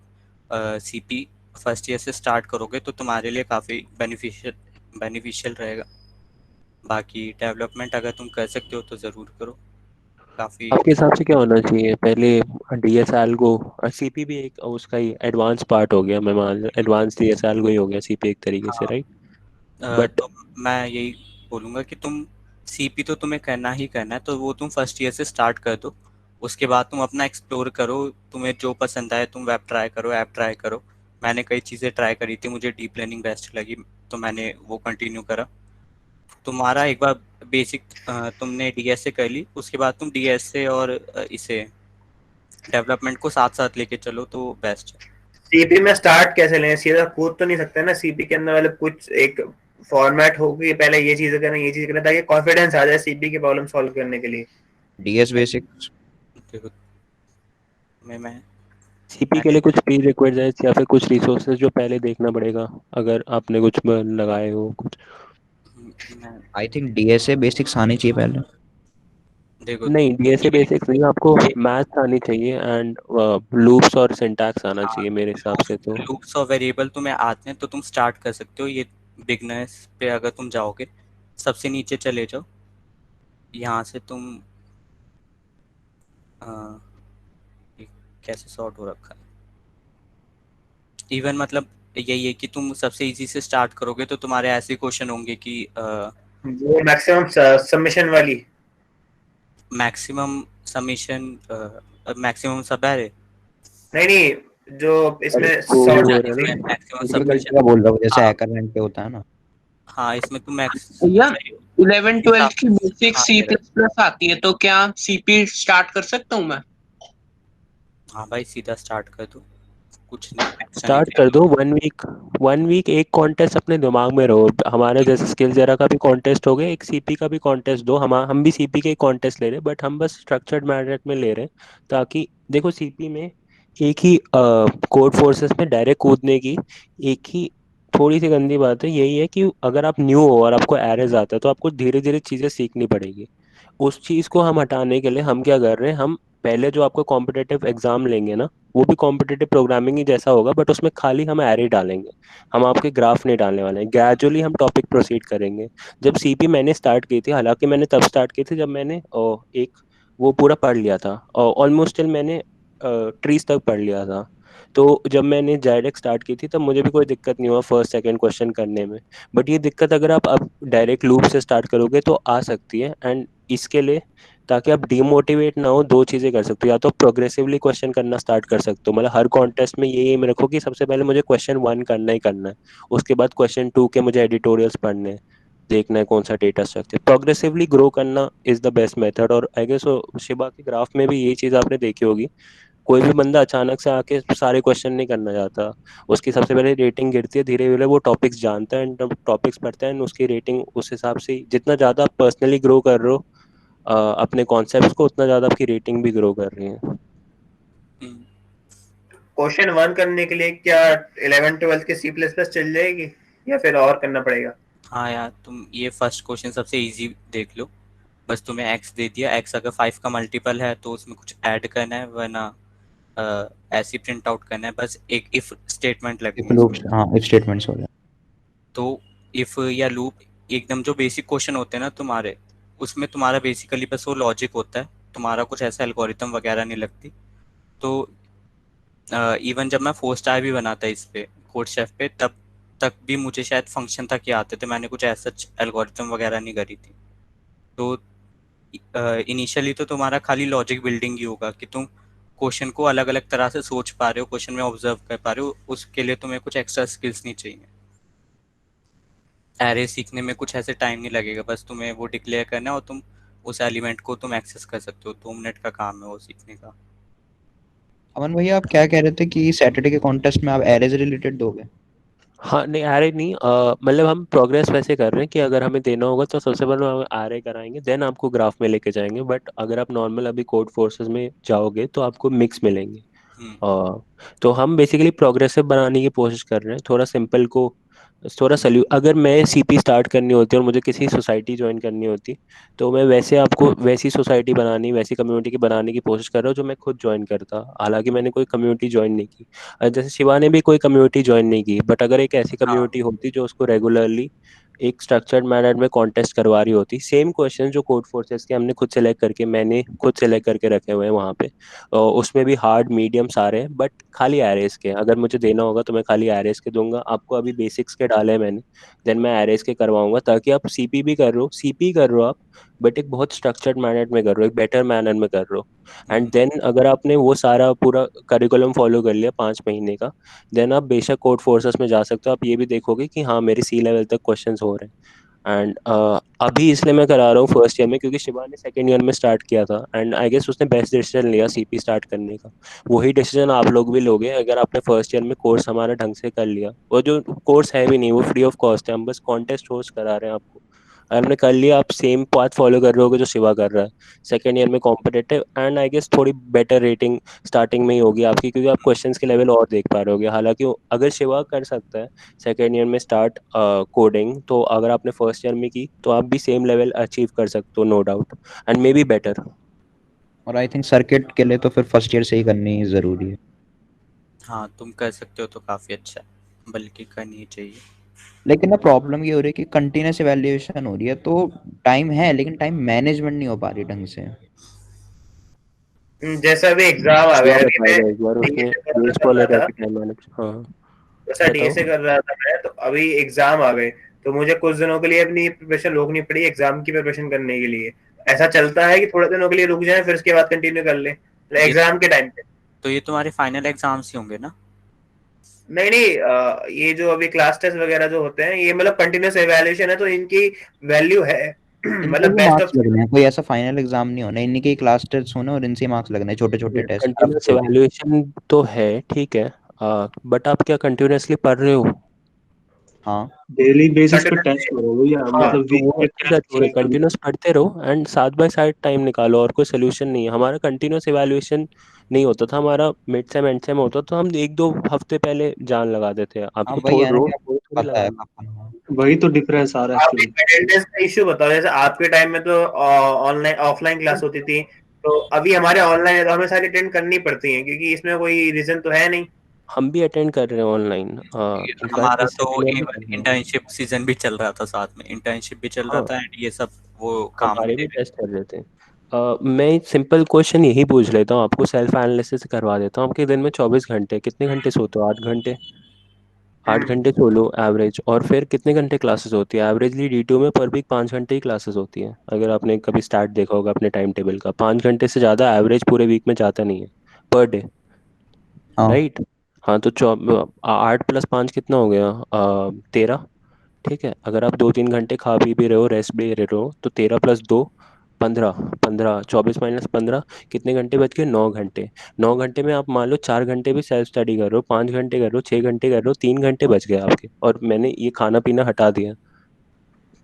सीपी फर्स्ट ईयर से स्टार्ट करोगे तो तुम्हारे लिए काफ़ी बेनिफिशियल रहेगा। बाकी डेवलपमेंट अगर तुम कर सकते हो तो ज़रूर करो, काफ़ी। आपके हिसाब से क्या होना चाहिए पहले? डीएसएल को, सीपी भी एक उसका ही एडवांस पार्ट हो गया, मैं मान एडवांस डीएसएल को ही हो गया सीपी एक तरीके से, हाँ, राइट? बट तो मैं यही बोलूँगा कि तुम सीपी तो तुम्हें करना ही करना है, तो वो तुम फर्स्ट ईयर से स्टार्ट कर दो। उसके बाद तुम अपना एक्सप्लोर करो, तुम्हें जो पसंद आए तुम वेब ट्राई करो, ऐप ट्राई करो। मैंने कई चीज़ें ट्राई करी थी, मुझे डीप लर्निंग बेस्ट लगी, तो मैंने वो कंटिन्यू करा। तुम्हारा एक बार बेसिक तुमने डीएसए कर ली, उसके बाद तुम डीएसए और इसे डेवलपमेंट को साथ साथ लेके चलो तो बेस्ट है। सीपी में स्टार्ट कैसे लें? सीधा कूद तो नहीं सकते ना सीपी के अंदर, मतलब कुछ एक फॉर्मेट होगी, पहले ये चीजें करना, ये चीज करना, ताकि कॉन्फिडेंस आ जाए सीपी की प्रॉब्लम सॉल्व करने के लिए। डीएस बेसिक्स देखो, मैं सीपी के लिए कुछ प्री रिक्विजिट्स या फिर कुछ रिसोर्सेज जो पहले देखना पड़ेगा, अगर आपने कुछ लगाए हो कुछ? मैं आई थिंक डीएसए बेसिक्स आनी चाहिए पहले। देखो, नहीं, डीएसए ये बेसिक्स नहीं, आपको मैथ्स आनी चाहिए एंड लूप्स और सिंटैक्स आना चाहिए मेरे हिसाब से तो। लूप्स और वेरिएबल तुम्हें आते हैं तो तुम स्टार्ट कर सकते हो। ये बिगनर्स पे अगर तुम जाओगे, सबसे नीचे चले जाओ, यहाँ से तुम ये कैसे सॉर्ट हो रखा है, इवन मतलब यही है कि तुम सबसे इजी से स्टार्ट करोगे तो तुम्हारे ऐसे क्वेश्चन होंगे कि वो मैक्सिमम सबमिशन वाली, मैक्सिमम सबमिशन, मैक्सिमम सब है। नहीं नहीं, जो इसमें कोड सॉर्ट, हो रहा है इसमें ना? Maximum difficulty submission. का बोल रहा हूँ, जैसे हाँ, हैकर रैंक पे होता है ना। हाँ, इसमें तुम मैक्स भैया 11 हिसाब। 12 की बेसिक हाँ सी मेरा, प्लस प्लस आती है, तो क्या सीपी स्टार्ट कर सकता हूँ मैं? हाँ भाई, सीधा स्टार्ट कर दो, कुछ नहीं, एक्स्ट्रा नहीं स्टार्ट कर चाहिए। दो। 1 वीक एक कॉन्टेस्ट अपने दिमाग में रहो, हमारे जैसे स्किल जरा का भी कॉन्टेस्ट हो गया, एक सीपी का भी कॉन्टेस्ट दो। हम भी सीपी के कॉन्टेस्ट ले रहे हैं, बट हम बस स्ट्रक्चर्ड मैथड में ले रहे हैं, ताकि देखो सीपी में एक ही कोड फोर्सेस में डायरेक्ट कूदने की एक ही थोड़ी सी गंदी बात है, यही है कि अगर आप न्यू हो और आपको एरर्स आता है तो आपको धीरे धीरे चीजें सीखनी पड़ेगी। उस चीज को हम हटाने के लिए हम क्या कर रहे हैं, हम पहले जो आपको कॉम्पिटेटिव एग्जाम लेंगे ना, वो भी कॉम्पिटेटिव प्रोग्रामिंग ही जैसा होगा, बट उसमें खाली हम एरे डालेंगे, हम आपके ग्राफ नहीं डालने वाले हैं। ग्रेजुअली हम टॉपिक प्रोसीड करेंगे। जब सीपी मैंने स्टार्ट की थी, हालांकि मैंने तब स्टार्ट की थी जब मैंने एक वो पूरा पढ़ लिया था, ऑलमोस्ट टिल मैंने ट्रीज तक पढ़ लिया था। तो जब मैंने डायरेक्ट स्टार्ट की थी तब मुझे भी कोई दिक्कत नहीं हुआ फर्स्ट सेकंड क्वेश्चन करने में। बट ये दिक्कत अगर आप अब डायरेक्ट लूप से स्टार्ट करोगे तो आ सकती है। एंड इसके लिए, ताकि आप डीमोटिवेट ना हो, दो चीजें कर सकते हो। या तो प्रोग्रेसिवली क्वेश्चन करना स्टार्ट कर सकते हो, मतलब हर कॉन्टेस्ट में ये एम रखो कि सबसे पहले मुझे क्वेश्चन 1 करना ही करना है, उसके बाद क्वेश्चन 2 के मुझे एडिटोरियल्स पढ़ने हैं, देखना है कौन सा डेटा स्ट्रक्चर। प्रोग्रेसिवली ग्रो करना इज द बेस्ट मेथड। और आई गेस शिबा के ग्राफ में भी ये चीज आपने देखी होगी, कोई भी बंदा अचानक से आके सारे क्वेश्चन नहीं करना चाहता, उसकी सबसे पहले रेटिंग गिरती है, धीरे धीरे वो टॉपिक्स जानता है, एंड टॉपिक्स पढ़ता है, and उसकी रेटिंग उस हिसाब से जितना ज्यादा आप पर्सनली ग्रो कर रहे हो अपने कॉन्सेप्ट्स को, उतना ज्यादा आपकी रेटिंग भी ग्रो कर रही है। क्वेश्चन 1 करने के लिए क्या 11 12 के सी प्लस प्लस चल जाएगी या फिर और करना पड़ेगा? हाँ यार, तुम ये फर्स्ट क्वेश्चन सबसे इजी देख लो। बस तुम्हें एक्स दे दिया, एक्स अगर 5 का मल्टीपल है तो उसमें कुछ ऐड करना है, वरना ऐसे प्रिंट आउट करना है। बस एक इफ स्टेटमेंट लगनी इफ है लूप्स, इसमें। हाँ इफ स्टेटमेंट्स हो जाए तो इफ या लूप, एकदम जो बेसिक क्वेश्चन होते हैं ना तुम्हारे, उसमें तुम्हारा बेसिकली बस वो लॉजिक होता है, तुम्हारा कुछ ऐसा एल्गोरिथम वगैरह नहीं लगती। तो इवन जब मैं 4 स्टार भी बनाता इस पे कोड शेफ पे, तब तक भी मुझे शायद फंक्शन तक ही आते थे, मैंने कुछ ऐसा एल्गोरिथम वगैरह नहीं करी थी। तो इनिशियली तो तुम्हारा खाली लॉजिक बिल्डिंग ही होगा कि तुम क्वेश्चन को अलग अलग तरह से सोच पा रहे हो, क्वेश्चन में ऑब्जर्व कर पा रहे हो, उसके लिए तुम्हें कुछ एक्स्ट्रा स्किल्स नहीं चाहिए। एरे सीखने में कुछ ऐसे टाइम नहीं लगेगा, बस तुम्हें वो डिक्लेयर करना है और तुम उस एलिमेंट को तुम एक्सेस कर सकते हो। 2 मिनट का काम है वो सीखने का। अमन भैया, आप क्या कह रहे थे कि सैटरडे के कॉन्टेस्ट में आप एरे से रिलेटेड दोगे? हाँ नहीं एरे नहीं, मतलब हम प्रोग्रेस वैसे कर रहे हैं कि अगर हमें देना होगा तो सबसे पहले हम एरे कराएंगे, देन आपको ग्राफ में लेके जाएंगे। बट अगर आप नॉर्मल अभी कोड फोर्सेस में जाओगे तो आपको मिक्स मिलेंगे। तो हम बेसिकली प्रोग्रेसिव बनाने की कोशिश कर रहे हैं, थोड़ा सिंपल को थोड़ा सल्यू। अगर मैं सीपी स्टार्ट करनी होती और मुझे किसी सोसाइटी ज्वाइन करनी होती तो मैं वैसे आपको वैसी सोसाइटी बनानी, वैसी कम्युनिटी की बनाने की कोशिश कर रहा हूँ जो मैं खुद ज्वाइन करता। हालांकि मैंने कोई कम्युनिटी ज्वाइन नहीं की, जैसे शिवा ने भी कोई कम्युनिटी ज्वाइन नहीं की, बट अगर एक ऐसी हाँ कम्युनिटी होती जो उसको रेगुलरली एक स्ट्रक्चर्ड मैनर में कॉन्टेस्ट करवा रही होती, सेम क्वेश्चन जो कोड फोर्सेस के हमने खुद सेलेक्ट करके मैंने खुद सेलेक्ट करके रखे हुए हैं वहाँ पे, उसमें भी हार्ड मीडियम सारे हैं, बट खाली एरेस के। अगर मुझे देना होगा तो मैं खाली एरेस के दूंगा आपको। अभी बेसिक्स के डाले हैं मैंने, देन मैं एरेस के करवाऊंगा, ताकि आप सीपी भी कर रहे हो, सीपी कर रहे हो आप, बट एक बहुत स्ट्रक्चर्ड मैनर में कर रहे हो, एक बेटर मैनर में कर रहे हो। एंड देन अगर आपने वो सारा पूरा करिकुलम फॉलो कर लिया 5 महीने का, देन आप बेशक कोड फोर्सेस में जा सकते हो। आप ये भी देखोगे कि हाँ मेरे सी लेवल तक क्वेश्चंस हो रहे हैं। एंड अभी इसलिए मैं करा रहा हूँ फर्स्ट ईयर में क्योंकि शिवा ने सेकेंड ईयर में स्टार्ट किया था, एंड आई गेस उसने बेस्ट डिसीजन लिया सीपी स्टार्ट करने का। वही डिसीजन आप लोग भी लोगे अगर आपने फर्स्ट ईयर में कोर्स हमारा ढंग से कर लिया। वो जो कोर्स है भी नहीं, वो फ्री ऑफ कॉस्ट है, हम बस कॉन्टेस्ट होस्ट करा रहे हैं आपको। अगर हमने कर लिया, आप सेम पाथ फॉलो कर रहे होगे जो शिवा कर रहा है। सेकेंड ईयर में कॉम्पिटेटिव, एंड आई गेस थोड़ी बेटर रेटिंग स्टार्टिंग में ही होगी आपकी, क्योंकि आप क्वेश्चंस के लेवल और देख पा रहे होगे। हालांकि अगर शिवा कर सकता है सेकेंड ईयर में स्टार्ट कोडिंग, तो अगर आपने फर्स्ट ईयर में की तो आप भी सेम लेवल अचीव कर सकते हो, no doubt, and may be better. और आई थिंक सर्किट के लिए तो फिर फर्स्ट ईयर से ही करनी जरूरी है। हाँ तुम कर सकते हो तो काफ़ी अच्छा है, बल्कि करनी ही चाहिए। लेकिन ना प्रॉब्लम ये हो रही है कि कंटिन्यूस इवैल्यूएशन हो रही है, तो टाइम है लेकिन टाइम मैनेजमेंट नहीं हो पा रही ढंग से। जैसे अभी एग्जाम आ गए, शिवा अभी मैं बताएगा एक बार, उसने डीएसए बेस कर फॉलो रहा था। करके टाइम मैनेज। हाँ जैसा बताओ। डीएसए कर रहा था मैं, तो अभी एग्जाम आ गए, तो मुझे कुछ दिनों के लिए अपनी प्रिपरेशन रोकनी पड़ी एग्जाम की प्रिपरेशन करने के लिए। ऐसा चलता है कि थोड़े दिनों के लिए रुक जाए फिर उसके बाद कंटिन्यू कर ले एग्जाम के टाइम पे। तो ये तुम्हारे फाइनल एग्जाम्स ही होंगे ना? नहीं नहीं, ये जो अभी क्लास टेस्ट वगैरह जो होते हैं ये मतलब कंटिन्यूस एवैल्यूएशन है, तो इनकी वैल्यू है। इनके मतलब भी बेस्ट मार्क्स ऑफ। लगने हैं, कोई ऐसा फाइनल एग्जाम नहीं होना, इनके क्लास टेस्ट होने और इनसे मार्क्स लगने, छोटे छोटे टेस्ट अब कंटिन्यूस से भी। एवेल्युएशन तो है, ठीक है, बट आप क्या कंटिन्यूसली पढ़ रहे हो? हाँ डेली बेसिस पे टेस्ट हो रहा है या हाँ मतलब तो वीक वो पे चीज़ टेस्ट हो अच्छी है, रहे हैं? कंटिन्यूस पढ़ते रहो एंड साथ बाय साथ टाइम निकालो, और कोई सोल्यूशन नहीं है। हमारा कंटिन्यूस इवैल्यूएशन नहीं होता था, हमारा मिड सेम एंड सेम होता तो हम 1-2 हफ्ते पहले जान लगा देते हैं। हाँ आपको वही है ना रोज कि थोड़ी आपको थोड़ी पता है लगानी। कब। हाँ वही तो डिफरेंस आ रहा है आप एक्चुअली। एक अटेंडेंस का इश्यू बताओ, जैसे आपके टाइम में तो ऑनलाइन ऑफलाइन क्लास होती थी, तो अभी हमारे ऑनलाइन है तो हमें सारी अटेंड करनी पड़ती है, क्योंकि इसमें कोई रीजन तो है नहीं। हम भी अटेंड कर रहे हैं ऑनलाइन, इनफैक्ट हमारा इस तो सेकेंड ईयर में कर रहे हैं। इंटर्नशिप सीजन भी चल रहा था, साथ में इंटर्नशिप भी चल रहा हाँ था एंड ये सब वो काम भी हमारे दे भी रहे टेस्ट कर रहे थे। मैं सिंपल क्वेश्चन यही पूछ लेता हूँ आपको, सेल्फ एनालिसिस करवा देता हूँ। आपके दिन में 24 घंटे, कितने घंटे सोते हो? 8 घंटे? आठ हम्म। घंटे सो लो एवरेज, और फिर कितने घंटे क्लासेस होती है एवरेजली? D2 में पर वीक 5 घंटे ही क्लासेस होती है। अगर आपने कभी स्टार्ट देखा होगा अपने टाइम टेबल का, 5 घंटे से ज़्यादा एवरेज पूरे वीक में जाता नहीं है पर डे, हाँ राइट? हाँ तो 8 + 5 कितना हो गया? 13। ठीक है, अगर आप 2-3 घंटे खा पी भी रहे हो, रेस्ट भी ले रहे हो, तो 13 + 2 15। 15, 24 - 15 कितने घंटे बच गए? 9 घंटे। 9 घंटे में आप मान लो 4 घंटे भी सेल्फ स्टडी कर रहे हो, 5 घंटे कर रहे हो, 6 घंटे कर रहे हो, 3 घंटे बच गए आपके, और मैंने ये खाना पीना हटा दिया।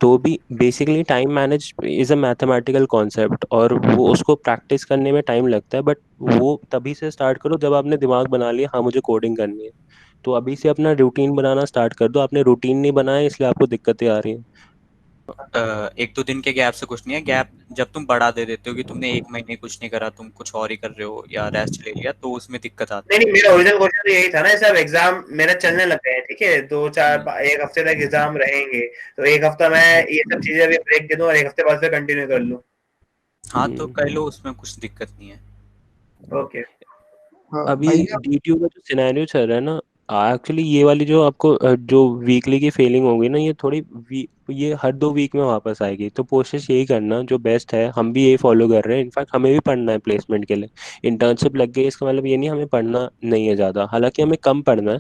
तो भी basically time manage is a mathematical concept, और वो उसको प्रैक्टिस करने में टाइम लगता है, बट वो तभी से स्टार्ट करो जब आपने दिमाग बना लिया हाँ मुझे कोडिंग करनी है। तो अभी से अपना रूटीन बनाना स्टार्ट कर दो। आपने रूटीन नहीं बनाया इसलिए आपको दिक्कतें आ रही हैं। 1-2 दिन के गैप से कुछ नहीं है। गैप जब तुम बढ़ा दे देते हो कि तुमने 1 महीने कुछ नहीं करा, तुम कुछ और ही कर रहे हो या रेस्ट ले लिया, तो उसमें दिक्कत नहीं आती नहीं, मेरा ओरिजिनल क्वेश्चन तो यही था ना, जैसे अब एग्जाम मेरा चलने लग गए हैं, ठीक है, है। 1 हफ्ते तक एग्जाम रहेंगे, तो 1 हफ्ता मैं ये सब चीजें अभी ब्रेक दे दूं और 1 हफ्ते बाद फिर कंटिन्यू कर लूं। हाँ तो कर लो, उसमें कुछ दिक्कत नहीं है। ओके। हाँ अभी भैया। DTU का जो सिनेरियो चल रहा है ना, एक्चुअली ये वाली जो आपको जो वीकली की फेलिंग होगी ना, ये थोड़ी ये हर 2 वीक में वापस आएगी। तो कोशिश यही करना जो बेस्ट है, हम भी यही फॉलो कर रहे हैं। इनफैक्ट हमें भी पढ़ना है प्लेसमेंट के लिए। इंटर्नशिप लग गई इसका मतलब ये नहीं हमें पढ़ना नहीं है ज़्यादा, हालांकि हमें कम पढ़ना है,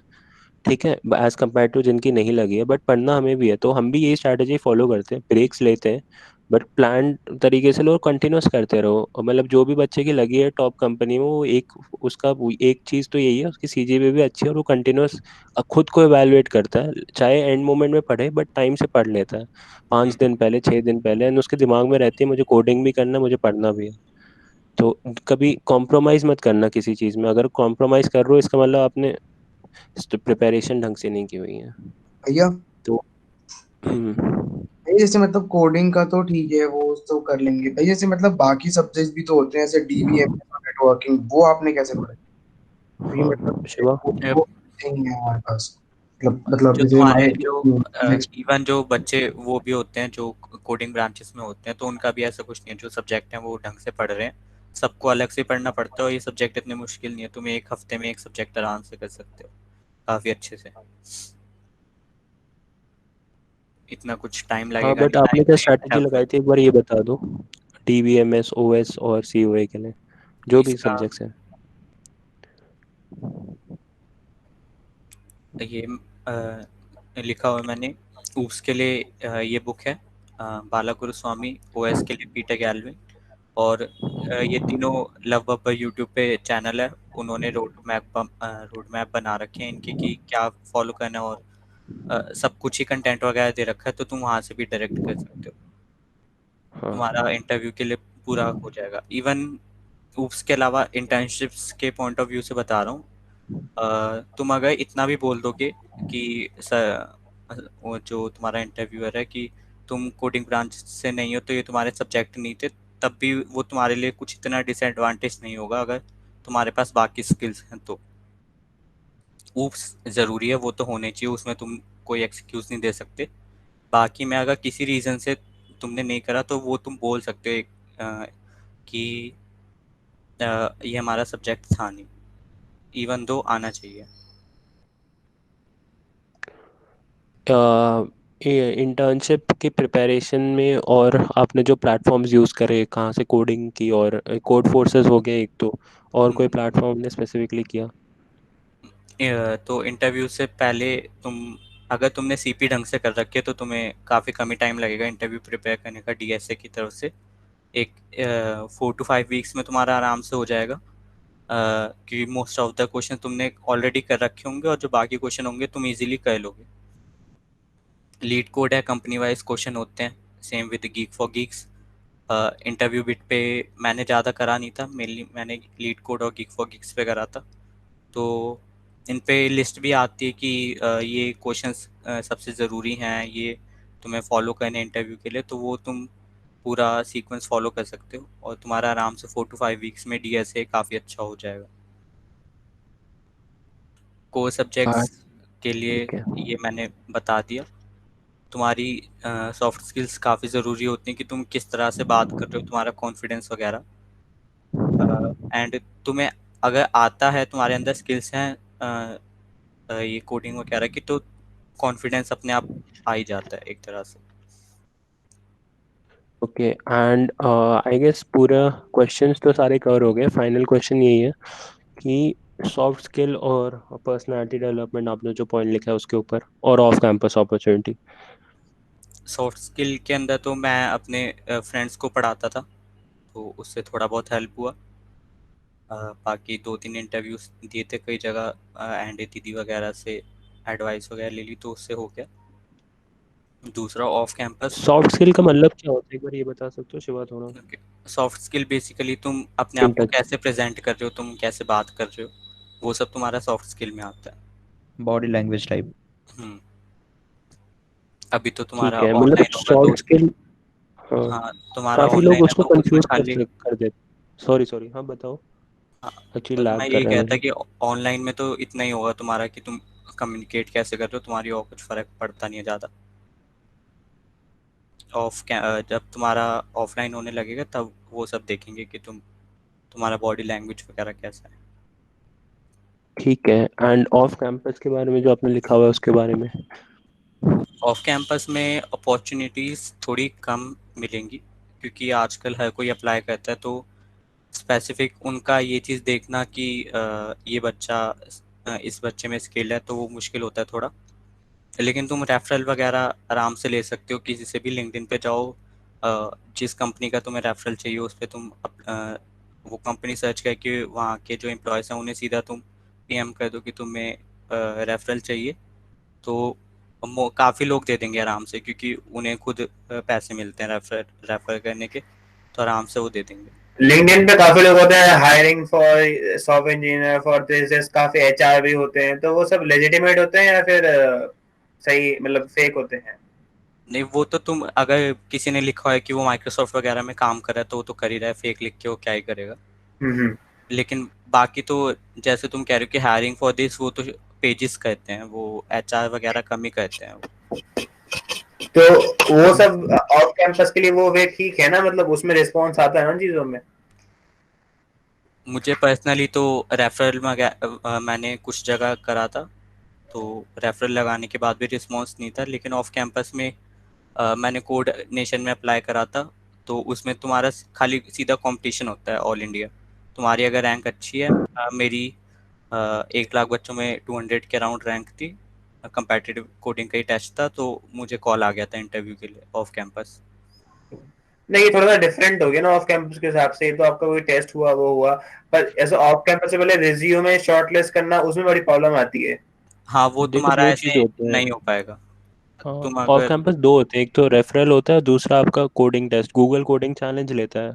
ठीक है, एज कम्पेयर टू जिनकी नहीं लगी है, बट पढ़ना हमें भी है। तो हम भी यही स्ट्रैटेजी फॉलो करते हैं, ब्रेक्स लेते हैं, बट प्लान तरीके से लो, कंटिन्यूस करते रहो। और मतलब जो भी बच्चे की लगी है टॉप कंपनी में, वो एक चीज़ तो यही है, उसकी सीजीपीए भी अच्छी है और वो कंटिन्यूस खुद को एवेलुएट करता है, चाहे एंड मोमेंट में पढ़े बट टाइम से पढ़ लेता है, 5 दिन पहले 6 दिन पहले, एंड उसके दिमाग में रहती है मुझे कोडिंग भी करना है, मुझे पढ़ना भी है। तो कभी कॉम्प्रोमाइज मत करना किसी चीज़ में। अगर कॉम्प्रोमाइज कर रहे हो इसका मतलब आपने प्रिपरेशन ढंग से नहीं की हुई है। भैया तो भाई जैसे मतलब कोडिंग का तो ठीक है, वो तो कर लेंगे भाई, जैसे मतलब बाकी सब्जेक्ट भी तो होते हैं, जैसे डीबीएम नेटवर्किंग, वो आपने कैसे पढ़े? क्योंकि मतलब हाँ शिवा। वो नहीं है हमारे पास, मतलब जो जैसे तुम्हारे हमारे जो इवन जो बच्चे वो भी होते हैं जो कोडिंग ब्रांचेस में होते हैं, तो उनका भी ऐसा कुछ नहीं है, जो सब्जेक्ट हैं वो ढंग से पढ़ रहे हैं। सबको अलग से पढ़ना पड़ता है और ये सब्जेक्ट इतने मुश्किल नहीं है, तुम एक हफ्ते में एक सब्जेक्ट आराम से कर सकते हो काफ़ी अच्छे से। इतना कुछ टाइम हाँ लगेगा बट नहीं, आपने टाइम क्या तो एक स्ट्रैटेजी हफ्ते। लगाई थी एक बार ये बता दो, डीबीएमएस ओएस और सीओए के लिए जो भी इसका सब्जेक्ट्स हैं। ये लिखा हुआ है मैंने। ऊप्स के लिए ये बुक है, बाला गुरुस्वामी। ओएस के लिए पीटर गैल्विन। और ये तीनों लव बब्बर यूट्यूब पे चैनल है, उन्होंने रोड मैप बना रखे हैं इनके कि क्या फॉलो करना है। और सब कुछ ही कंटेंट वगैरह दे रखा है, तो तुम वहाँ से भी डायरेक्ट कर सकते हो। तुम्हारा इंटरव्यू के लिए पूरा हो जाएगा। इवन ऊप्स के अलावा इंटर्नशिप्स के पॉइंट ऑफ व्यू से बता रहा हूँ, तुम अगर इतना भी बोल दोगे कि सर, वो जो तुम्हारा इंटरव्यूअर है कि तुम कोडिंग ब्रांच से नहीं हो तो ये तुम्हारे सब्जेक्ट नहीं थे, तब भी वो तुम्हारे लिए कुछ इतना डिसएडवांटेज नहीं होगा अगर तुम्हारे पास बाकी स्किल्स हैं तो। ऊप्स ज़रूरी है, वो तो होने चाहिए, उसमें तुम कोई एक्सक्यूज़ नहीं दे सकते। बाकी में अगर किसी रीज़न से तुमने नहीं करा तो वो तुम बोल सकते हो कि ये हमारा सब्जेक्ट था नहीं, इवन दो आना चाहिए। इंटर्नशिप की प्रिपरेशन में और आपने जो प्लेटफॉर्म्स यूज़ करे कहाँ से कोडिंग की, और कोड फोर्सेस हो गए एक तो, और कोई प्लेटफॉर्म ने स्पेसिफिकली किया? तो इंटरव्यू से पहले अगर तुमने सीपी ढंग से कर रखी है तो तुम्हें काफ़ी कम ही टाइम लगेगा इंटरव्यू प्रिपेयर करने का डीएसए की तरफ से। एक 4 to 5 वीक्स में तुम्हारा आराम से हो जाएगा, क्योंकि मोस्ट ऑफ द क्वेश्चन तुमने ऑलरेडी कर रखे होंगे और जो बाकी क्वेश्चन होंगे तुम इजीली कर लोगे। लीड कोड है, कंपनी वाइज क्वेश्चन होते हैं, same with geek for Geeks. Interview bit पे मैंने ज़्यादा करा नहीं था, मेनली मैंने लीड कोड और गीक फॉर गीक्स पे करा था। तो इन पे लिस्ट भी आती है कि ये क्वेश्चंस सबसे ज़रूरी हैं, ये तुम्हें फॉलो करने इंटरव्यू के लिए, तो वो तुम पूरा सीक्वेंस फॉलो कर सकते हो और तुम्हारा आराम से 4 to 5 वीक्स में डीएसए काफ़ी अच्छा हो जाएगा। कोर हाँ सब्जेक्ट्स के लिए ठीक है। ये मैंने बता दिया। तुम्हारी सॉफ्ट स्किल्स काफ़ी ज़रूरी होती हैं कि तुम किस तरह से बात कर रहे हो, तुम्हारा कॉन्फिडेंस वगैरह। एंड तुम्हें अगर आता है, तुम्हारे अंदर स्किल्स हैं ये कोडिंग वगैरह की, तो कॉन्फिडेंस अपने आप आ ही जाता है एक तरह से। ओके एंड आई गेस पूरा क्वेश्चंस तो सारे कवर हो गए। फाइनल क्वेश्चन यही है कि सॉफ्ट स्किल और पर्सनालिटी डेवलपमेंट आपने जो पॉइंट लिखा है उसके ऊपर, और off campus opportunity. Soft skill के अंदर तो मैं अपने फ्रेंड्स को पढ़ाता था, तो उससे थोड़ा बहुत हेल्प हुआ। बाकी 2-3 इंटरव्यूज दिए थे कई जगह, एंड दीदी वगैरह से एडवाइस वगैरह ले ली, तो उससे हो गया। दूसरा ऑफ कैंपस। सॉफ्ट स्किल का मतलब क्या होता है एक बार ये बता सकते हो शिवा थोड़ा? सॉफ्ट स्किल बेसिकली तुम अपने आप को इंटच। कैसे प्रेजेंट कर रहे हो, तुम कैसे बात कर रहे हो, वो सब तुम्हारा सॉफ्ट स्किल में आता है। Body language type. अभी तो तुम्हारा ठीक है, मतलब ऑनलाइन होगा तो सॉफ्ट स्किल। हाँ, हाँ, तुम्हारा काफी लोग ऑनलाइन है उसको तो उसमें कंफ्यूज खाली। कर देते। सॉरी सॉरी, हाँ बताओ। हाँ, एक्चुअली बस लैग मैं कर यही रहा है कहता मेरा। कि ऑनलाइन में तो इतना ही होगा तुम्हारा कि तुम कम्युनिकेट कैसे कर रहे हो, तुम्हारी और कुछ फ़र्क पड़ता नहीं है ज़्यादा। जब तुम्हारा ऑफलाइन होने लगेगा तब वो सब देखेंगे कि तुम्हारा बॉडी लैंग्वेज वगैरह कैसा है। ठीक है, एंड ऑफ कैंपस के बारे में जो आपने लिखा हुआ है उसके बारे में? ऑफ कैंपस में अपॉर्चुनिटीज़ थोड़ी कम मिलेंगी, क्योंकि आजकल हर कोई अप्लाई करता है, तो स्पेसिफिक उनका ये चीज़ देखना कि ये बच्चा इस बच्चे में स्किल है, तो वो मुश्किल होता है थोड़ा। लेकिन तुम रेफरल वगैरह आराम से ले सकते हो, किसी से भी लिंक्डइन पे जाओ, जिस कंपनी का तुम्हें रेफरल चाहिए उस पे तुम वो कंपनी सर्च करके वहाँ के जो एम्प्लॉयज़ हैं उन्हें सीधा तुम पीएम कर दो कि तुम्हें रेफरल चाहिए, तो काफ़ी लोग दे देंगे आराम से, क्योंकि उन्हें खुद पैसे मिलते हैं रेफर करने के, तो आराम से वो दे देंगे। लिंक्डइन पे काफी लोग होते हैं hiring for software engineer for this, काफी एचआर भी होते हैं, तो वो सब लेजिटिमेट होते हैं या फिर सही मतलब फेक होते हैं? नहीं, वो तो तुम अगर किसी ने लिखा है कि वो माइक्रोसॉफ्ट वगैरह में काम कर रहा है तो वो तो कर ही रहा है, फेक लिख के वो क्या ही करेगा। लेकिन बाकी तो जैसे तुम कह रहे हो कि हायरिंग फॉर दिस, वो तो पेजेस कहते हैं, वो एचआर वगैरह कम ही कहते हैं। तो वो सब ऑफ कैंपस के लिए वो वे ठीक है ना, मतलब उसमें रिस्पॉन्स आता है ना चीजों में? मुझे पर्सनली तो रेफरल में मैंने कुछ जगह करा था, तो रेफरल लगाने के बाद भी रिस्पॉन्स नहीं था, लेकिन ऑफ कैंपस में मैंने कोड नेशन में अप्लाई करा था, तो उसमें तुम्हारा खाली सीधा कंपटीशन होता है ऑल इंडिया। तुम्हारी अगर रैंक अच्छी है, मेरी 1 लाख बच्चों में 200 के अराउंड रैंक थी, कंपेटिटिव कोडिंग का ही टेस्ट था, तो मुझे कॉल आ गया था इंटरव्यू के लिए ऑफ कैंपस। नहीं, थोड़ा सा डिफरेंट हो गया ना ऑफ कैंपस के हिसाब से, तो आपका कोई टेस्ट हुआ वो हुआ, पर ऐसे ऑफ कैंपस से पहले रिज्यूमे शॉर्टलिस्ट करना उसमें बड़ी प्रॉब्लम आती है। हाँ, वो देखो तुम्हारा दो चीज ऐसे होते हैं। नहीं हो पाएगा। तुम ऑफ अगर कैंपस दो होते हैं, एक तो रेफरल होता है, दूसरा आपका coding test. Google coding challenge लेता है,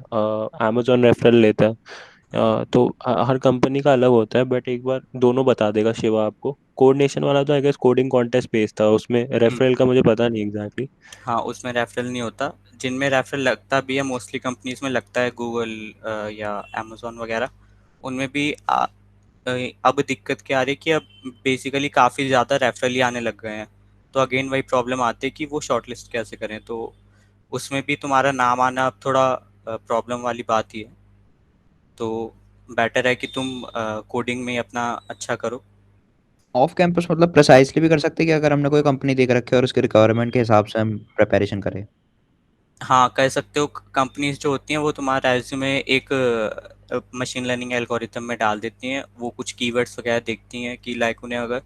amazon रेफरल लेता है। तो हर कंपनी का अलग होता है, बट एक बार दोनों बता देगा शिवा आपको। कोऑर्डिनेशन वाला तो I guess coding contest based था, उसमें रेफरल का मुझे पता नहीं एग्जैक्टली। हाँ, उसमें रेफरल नहीं होता। जिनमें रेफरल लगता भी है मोस्टली कंपनीज में लगता है, गूगल या अमेजोन वगैरह, उनमें भी अब दिक्कत क्या आ रही है कि अब बेसिकली काफ़ी ज़्यादा रेफरल ही आने लग गए हैं, तो अगेन वही प्रॉब्लम आती है कि वो शॉर्टलिस्ट कैसे करें, तो उसमें भी तुम्हारा नाम आना अब थोड़ा प्रॉब्लम वाली बात ही है। तो बेटर है कि तुम कोडिंग में अपना अच्छा करो। ऑफ कैंपस मतलब प्रिसाइजली भी कर सकते हैं कि अगर हमने कोई कंपनी देख रखी है और उसके रिक्वायरमेंट के हिसाब से हम प्रिपरेशन करें। हाँ, कह सकते हो। कंपनीज जो होती हैं वो तुम्हारा रेज्यूमे एक मशीन लर्निंग एल्गोरिथम में डाल देती हैं, वो कुछ कीवर्ड्स वगैरह देखती हैं कि लाइक उन्हें अगर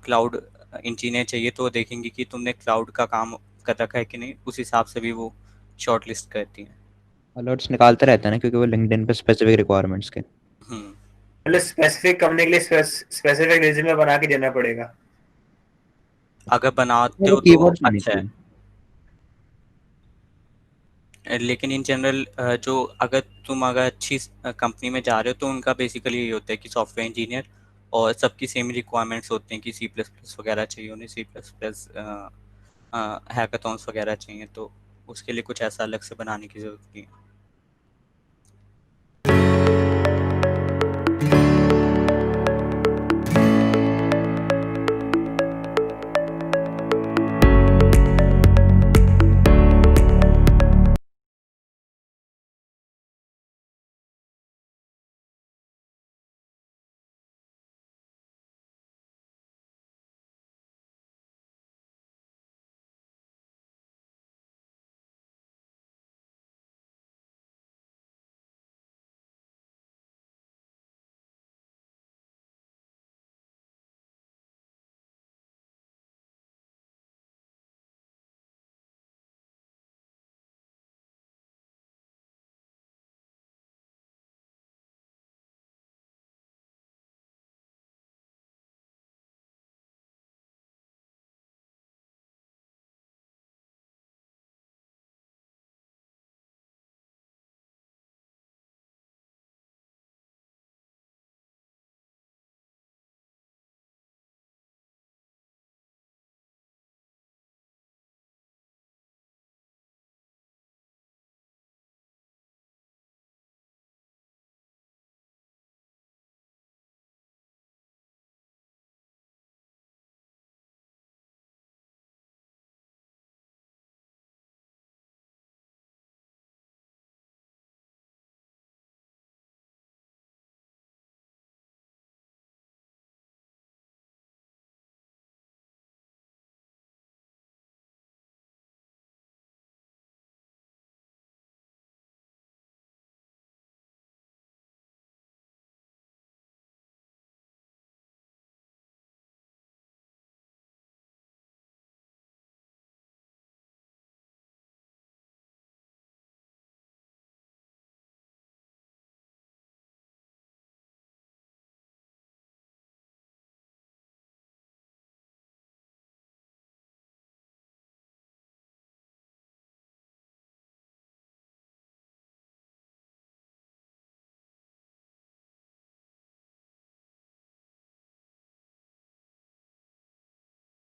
क्लाउड इंजीनियर चाहिए तो वो देखेंगी कि तुमने क्लाउड का काम कर रखा है कि नहीं, उस हिसाब से भी वो शॉर्ट लिस्ट करती हैं। अलर्ट्स निकालते रहते हैं ना, क्योंकि वो लिंक्डइन पे स्पेसिफिक रिक्वायरमेंट्स के। मतलब स्पेसिफिक कंपनी के लिए स्पेसिफिक रिज्यूमे बना के देना पड़ेगा? अगर बनाते वो हो तो कीवर्ड्स होने अच्छा है। चाहिए। लेकिन इन जनरल अगर अच्छी कंपनी में जा रहे हो तो उनका बेसिकली यही होता है कि सॉफ्टवेयर इंजीनियर, और सबकी सेम रिक्वायरमेंट्स होते हैं कि सी प्लस प्लस वगैरह चाहिए उन्हें, सी प्लस प्लस हैकाथॉन्स वगैरह चाहिए, तो उसके लिए कुछ ऐसा अलग से बनाने की ज़रूरत नहीं है।